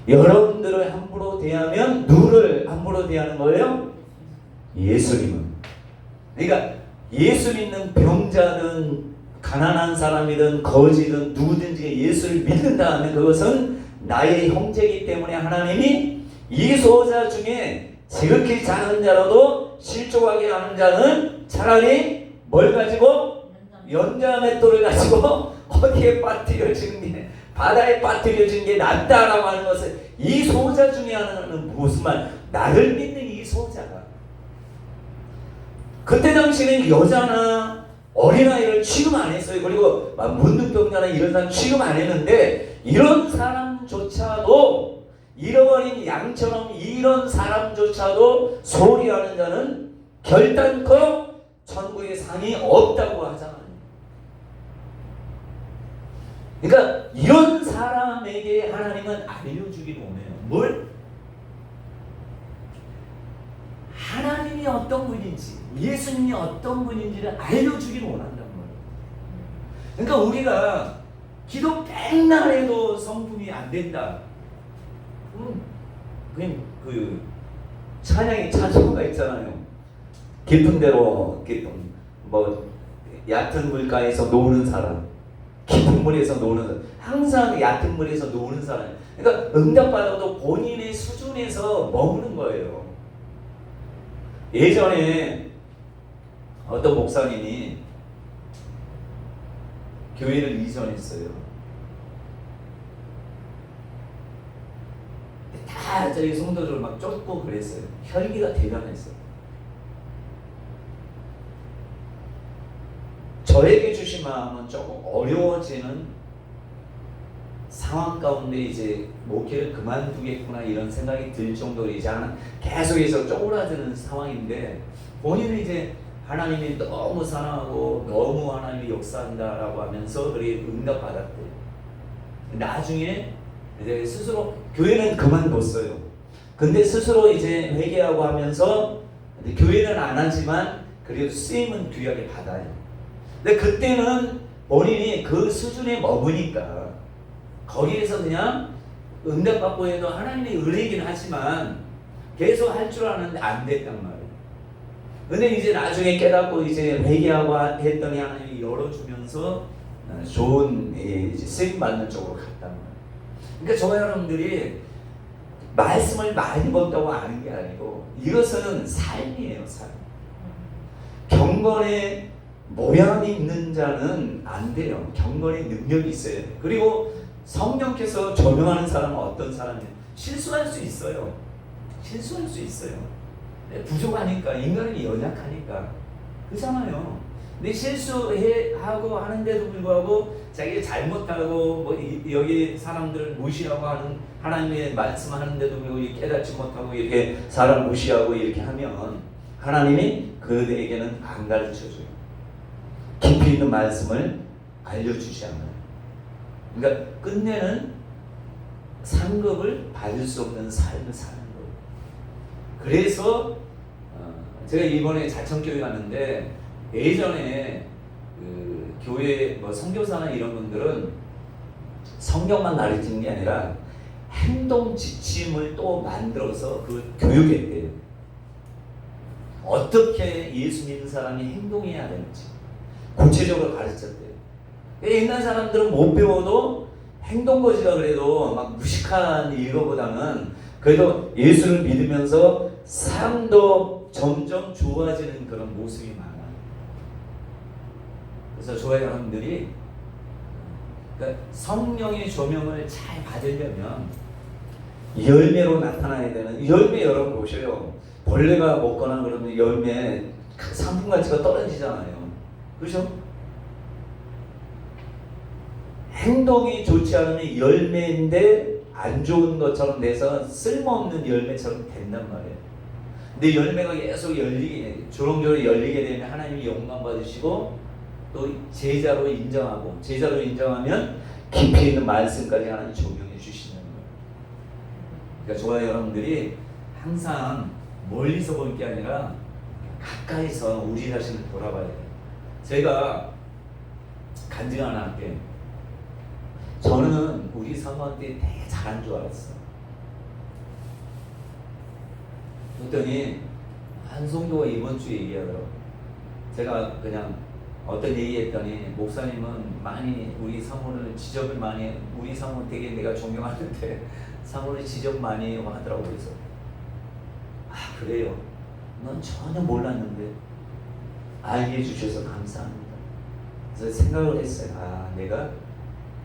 여러분들을 함부로 대하면 누구를 함부로 대하는 거예요? 예수님은. 그러니까 예수 믿는 병자든 가난한 사람이든 거지든 누구든지 예수를 믿는다 하면 그것은 나의 형제이기 때문에 하나님이 이 소자 중에 지극히 작은 자라도 실족하게 하는 자는 차라리 뭘 가지고 연자 맷돌을 가지고 어디에 빠뜨려진 게 바다에 빠뜨려진 게 낫다라고 하는 것은 이 소자 중에 하나는 무슨 말? 나를 믿는 이 소자가 그때 당시에는 여자나 어린아이를 취급 안 했어요. 그리고 문둥병자나 이런 사람 취급 안 했는데 이런 사람조차도 잃어버린 양처럼 이런 사람조차도 소리하는 자는 결단코 천국의 상이 없다고 하잖아요. 그러니까 이런 사람에게 하나님은 알려주기로 원해요. 뭘? 하나님이 어떤 분인지, 예수님이 어떤 분인지를 알려주기를 원한단 말이에요. 그러니까 우리가 기도 맨날 해도 성품이 안 된다. 그냥 그 찬양가 있잖아요. 깊은 데로 뭐 얕은 물가에서 노는 사람, 깊은 물에서 노는 사람, 항상 얕은 물에서 노는 사람. 그러니까 응답받아도 본인의 수준에서 머무는 거예요. 예전에 어떤 목사님이 교회를 이전했어요. 다 저희 성도들 막 쫓고 그랬어요. 혈기가 대단했어요. 저에게 주신 마음은 조금 어려워지는 상황 가운데 이제 목회를 그만두겠구나 이런 생각이 들 정도로 이제 계속해서 쪼그라드는 상황인데 본인은 이제 하나님이 너무 사랑하고 너무 하나님이 역사한다라고 하면서 그렇게 응답받았대요. 나중에 이제 스스로 교회는 그만뒀어요. 근데 스스로 이제 회개하고 하면서 교회는 안 하지만 그래도 쓰임은 귀하게 받아요. 근데 그때는 본인이 그 수준에 머무니까 거기에서 그냥 응답받고 해도 하나님의 은혜이긴 하지만 계속 할 줄 아는데 안 됐단 말이에요. 근데 이제 나중에 깨닫고 이제 회개하고 했더니 하나님이 열어주면서 좋은 이제 쓰임 받는 쪽으로 갔단 말이에요. 그러니까 저와 여러분들이 말씀을 많이 본다고 아는 게 아니고 이것은 삶이에요, 삶. 경건의 모양이 있는 자는 안 돼요. 경건의 능력이 있어야 돼요. 그리고 성령께서 조명하는 사람은 어떤 사람이에요? 실수할 수 있어요. 실수할 수 있어요. 부족하니까, 인간이 연약하니까. 그렇잖아요. 근데 실수하고 하는데도 불구하고 자기가 잘못하고 뭐 여기 사람들을 무시하고 하는 하나님의 말씀하는데도 불구하고 깨닫지 못하고 이렇게 사람 무시하고 이렇게 하면 하나님이 그들에게는 안 가르쳐줘요. 깊이 있는 말씀을 알려주지 않아요. 그러니까 끝내는 상급을 받을 수 없는 삶을 사는 거예요. 그래서 제가 이번에 자천교회 갔는데 예전에 그 교회 뭐 선교사나 이런 분들은 성경만 가르치는 게 아니라 행동 지침을 또 만들어서 그 교육했대요. 어떻게 예수 믿는 사람이 행동해야 되는지 구체적으로 가르쳤대요. 옛날 사람들은 못 배워도 행동거지가 그래도 막 무식한 이거보다는 그래도 예수를 믿으면서 삶도 점점 좋아지는 그런 모습이 많아요. 그래서 저와 여러분들이 그러니까 성령의 조명을 잘 받으려면 열매로 나타나야 되는 열매 여러분 보셔요. 벌레가 먹거나 그러면 열매 상품 가치가 떨어지잖아요. 그렇죠? 행동이 좋지 않으면 열매인데 안 좋은 것처럼 돼서 쓸모없는 열매처럼 된단 말이에요. 근데 열매가 계속 열리게 조롱조롱 열리게 되면 하나님이 영광 받으시고 또 제자로 인정하고 제자로 인정하면 깊이 있는 말씀까지 하나님 적용해 주시는 거예요. 그러니까 저와 여러분들이 항상 멀리서 볼 게 아니라 가까이서 우리 자신을 돌아봐야 돼요. 제가 간증 하나 할게. 저는 우리 사모한테 되게 잘한 줄 알았어. 그랬더니 한 성도가 이번 주에 얘기하더라고. 제가 그냥 어떤 얘기했더니 목사님은 많이 우리 사모를 지적을 많이 해. 우리 사모 되게 내가 존경하는데 사모를 지적 많이 하더라고. 그래서 아 그래요? 넌 전혀 몰랐는데 알게 해주셔서 감사합니다. 그래서 생각을 했어요. 아 내가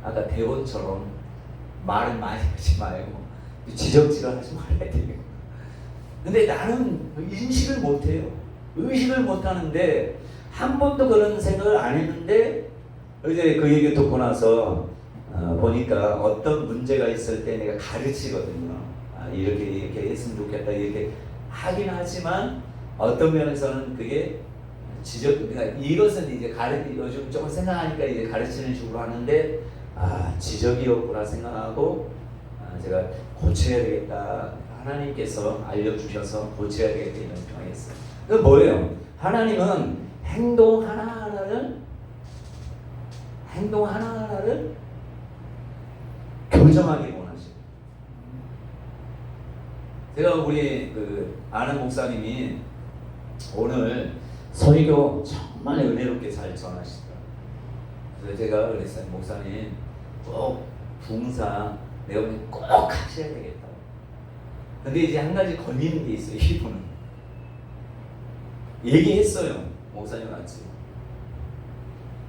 아까 대본처럼 말을 많이 하지 말고 지적질을 하지 말아야 되겠구나. 근데 나는 인식을 못해요. 의식을 못하는데 한 번도 그런 생각을 안 했는데 이제 그 얘기 듣고 나서 보니까 어떤 문제가 있을 때 내가 가르치거든요. 이렇게 했으면 좋겠다 이렇게 하긴 하지만 어떤 면에서는 그게 그러니까 이것은 이제 요즘 조금 생각하니까 이제 가르치는 식으로 하는데 지적이었구나 생각하고 제가 고쳐야 되겠다. 하나님께서 알려주셔서 고쳐야 되겠다 이런 생각했어요. 그 뭐예요? 하나님은 행동 하나하나를 교정하기 원하시고, 제가 우리 그 아는 목사님이 오늘 설교 정말 은혜롭게 잘 전하시더라고요. 그래서 제가 그랬어요. 목사님 꼭 부흥사 내가 보니 꼭 하셔야 되겠다. 근데 이제 한 가지 걸리는 게 있어요. 이분은 얘기했어요. 목사님 같이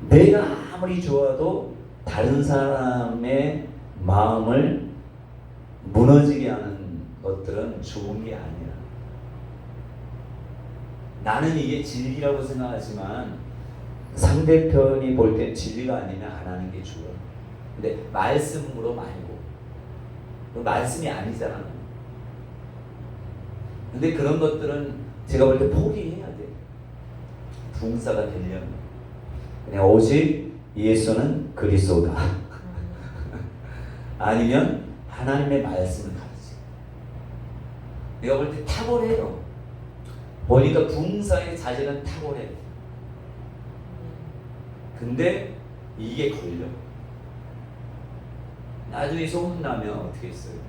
내가 아무리 좋아도 다른 사람의 마음을 무너지게 하는 것들은 좋은 게 아니라, 나는 이게 진리라고 생각하지만 상대편이 볼 땐 진리가 아니면 안 하는 게 좋아. 근데 말씀으로 말고, 그 말씀이 아니잖아. 근데 그런 것들은 제가 볼 때 포기해야 돼. 부흥사가 되려면 그냥 오직 예수는 그리스도다. 아니면 하나님의 말씀을 가르치. 내가 볼 때 탁월해요. 보니까 부흥사의 자질은 탁월해. 근데 이게 걸려. 나중에 소문나면 어떻게 했어요?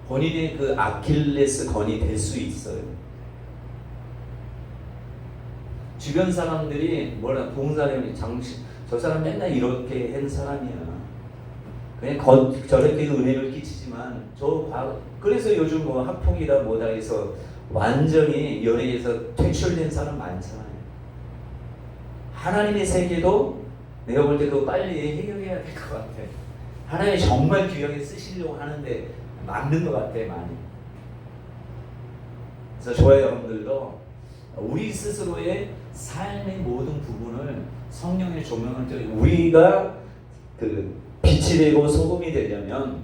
본인의 그 아킬레스 건이 될 수 있어요. 주변 사람들이 뭐라 부흥사님이 저 사람 맨날 이렇게 한 사람이야. 그냥 저렇게 은혜를 끼치지만 그래서 요즘 뭐 학폭이다 뭐다 해서 완전히 연예에서 퇴출된 사람 많잖아요. 하나님의 세계도 내가 볼 때 그거 빨리 해결해야 될 것 같아. 하나님이 정말 귀하게 쓰시려고 하는데 맞는 것 같아 많이. 그래서 저와 여러분들도 우리 스스로의 삶의 모든 부분을 성령의 조명을 통해 우리가 그 빛이 되고 소금이 되려면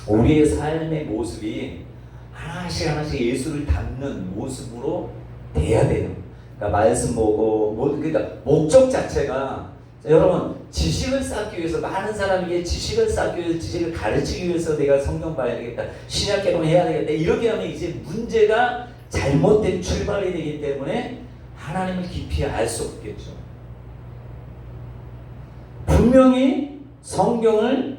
우리의 삶의 모습이 하나씩 예수를 닮는 모습으로 돼야 돼요. 그러니까 말씀 보고 그러니까 목적 자체가 여러분 지식을 쌓기 위해서 많은 사람에게 지식을 쌓기 위해서 지식을 가르치기 위해서 내가 성경 봐야 되겠다, 신약 개봉 해야 되겠다 이렇게 하면 이제 문제가 잘못된 출발이 되기 때문에 하나님을 깊이 알 수 없겠죠. 분명히 성경을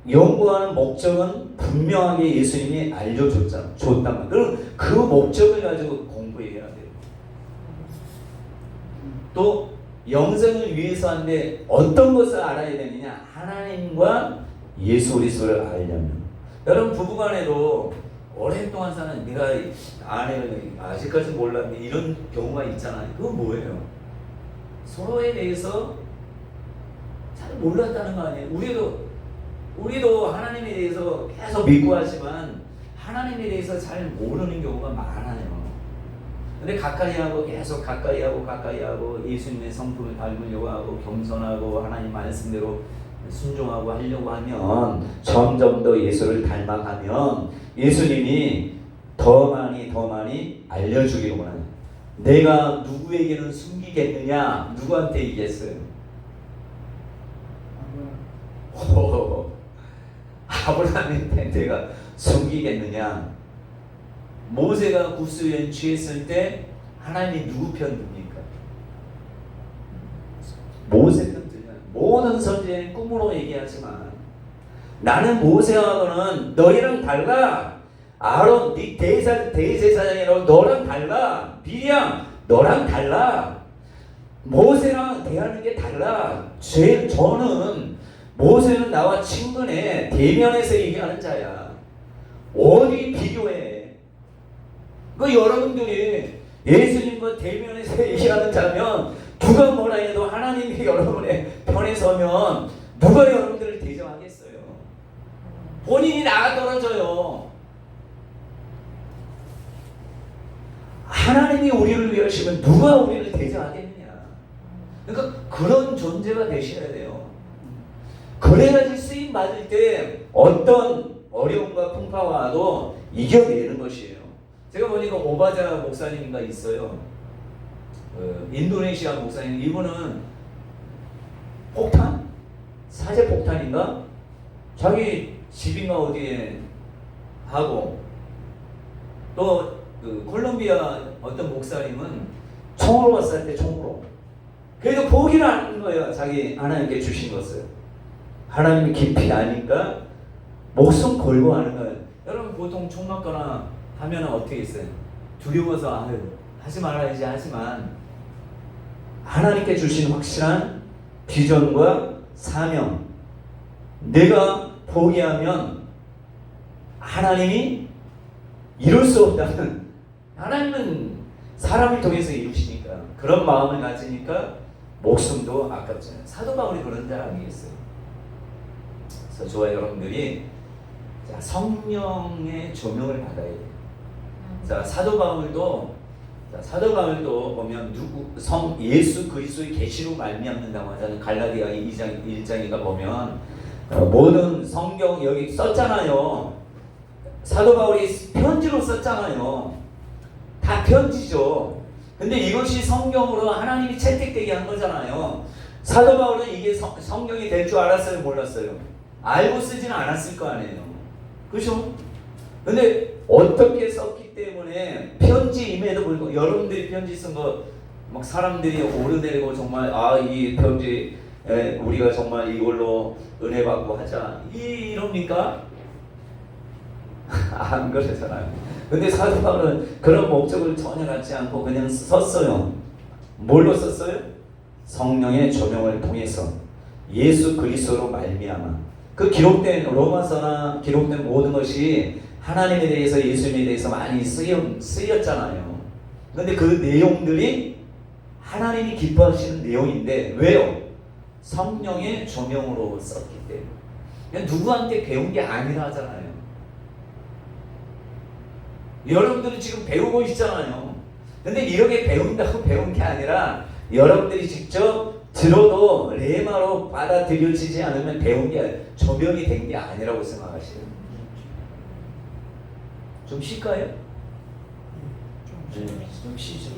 연구하는 목적은 분명하게 예수님이 알려줬단 말이에요. 그럼 그 목적을 가지고 공부해야 돼요. 또 영생을 위해서 하는데 어떤 것을 알아야 되느냐? 하나님과 예수 그리스도를 알려면. 여러분 부부간에도 오랫동안 사는 내가 아내를 아직까지 몰랐는데 이런 경우가 있잖아요. 그건 뭐예요? 서로에 대해서 잘 몰랐다는 거 아니에요? 우리도 하나님에 대해서 계속 믿고 하지만 하나님에 대해서 잘 모르는 경우가 많아요. 근데 계속 가까이 하고 예수님의 성품을 닮으려고 하고 겸손하고 하나님 말씀대로 순종하고 하려고 하면 점점 더 예수를 닮아가면 예수님이 더 많이 알려주기를 원해요. 내가 누구에게는 숨기겠느냐? 누구한테 얘기했어요? 아브라함한테 내가 숨기겠느냐? 모세가 구스에 취했을 때 하나님이 누구 편 듭니까? 모든 선지자는 꿈으로 얘기하지만 나는 모세하고는 너희랑 달라. 아론 네 대제사장이라고 너랑 달라. 비리야 너랑 달라. 모세랑 대하는 게 달라. 저는 모세는 나와 친근해. 대면에서 얘기하는 자야. 어디 비교해. 그 여러분들이 예수님과 대면에서 얘기하는 자면 누가 뭐라 해도 하나님이 여러분의 편에 서면 누가 여러분들을 대적하겠어요. 본인이 나가 떨어져요. 하나님이 우리를 위하시면 누가 우리를 대적하겠느냐. 그러니까 그런 존재가 되셔야 돼요. 그래야지 쓰임 받을 때 어떤 어려움과 풍파가 와도 이겨내는 것이에요. 제가 보니까 오바자 목사님인가 있어요. 인도네시아 목사님. 이분은 폭탄? 사제 폭탄인가? 자기 집인가 어디에 하고, 또 그 콜롬비아 어떤 목사님은 총으로 왔을 때 총으로. 그래도 포기를 안 하는 거예요. 자기 하나님께 주신 것을. 하나님이 깊이 아니까 목숨 걸고 하는 거예요. 여러분 보통 총 맞거나 하면 어떻게 했어요? 두려워서 아유 하지 말아야지 하지만 하나님께 주신 확실한 비전과 사명, 내가 포기하면 하나님이 이룰 수 없다는, 하나님은 사람을 통해서 이루시니까 그런 마음을 가지니까 목숨도 아깝잖아요. 사도 바울이 그런 자 아니겠어요? 그래서 저와 여러분들이 자, 성령의 조명을 받아야 돼요. 자, 사도 바울도 보면 예수 그리스도의 계시로 말미암는다고 하잖아요. 갈라디아 1장이가 보면 모든 성경 여기 썼잖아요. 사도 바울이 편지로 썼잖아요. 다 편지죠. 근데 이것이 성경으로 하나님이 채택되게 한 거잖아요. 사도 바울은 이게 성경이 될 줄 알았어요, 몰랐어요? 알고 쓰지는 않았을 거 아니에요. 그죠? 근데 어떻게 썼기 때문에 편지임에도 불구하고 여러분들이 편지 쓴 거 막 사람들이 오르내리고 정말 이 편지 우리가 정말 이걸로 은혜 받고 하자 이럽니까? 안 그러잖아요. 근데 사도 바울은 그런 목적을 전혀 갖지 않고 그냥 썼어요. 뭘로 썼어요? 성령의 조명을 통해서 예수 그리스도로 말미암아. 그 기록된 로마서나 기록된 모든 것이 하나님에 대해서 예수님에 대해서 많이 쓰였잖아요. 근데 그 내용들이 하나님이 기뻐하시는 내용인데 왜요? 성령의 조명으로 썼기 때문에. 그냥 누구한테 배운 게 아니라 하잖아요. 여러분들은 지금 배우고 있잖아요. 근데 이렇게 배운다고 배운 게 아니라 여러분들이 직접 들어도 레마로 받아들여지지 않으면 배운 게 조명이 된 게 아니라고 생각하시는. 좀 쉴까요? 좀 쉬죠.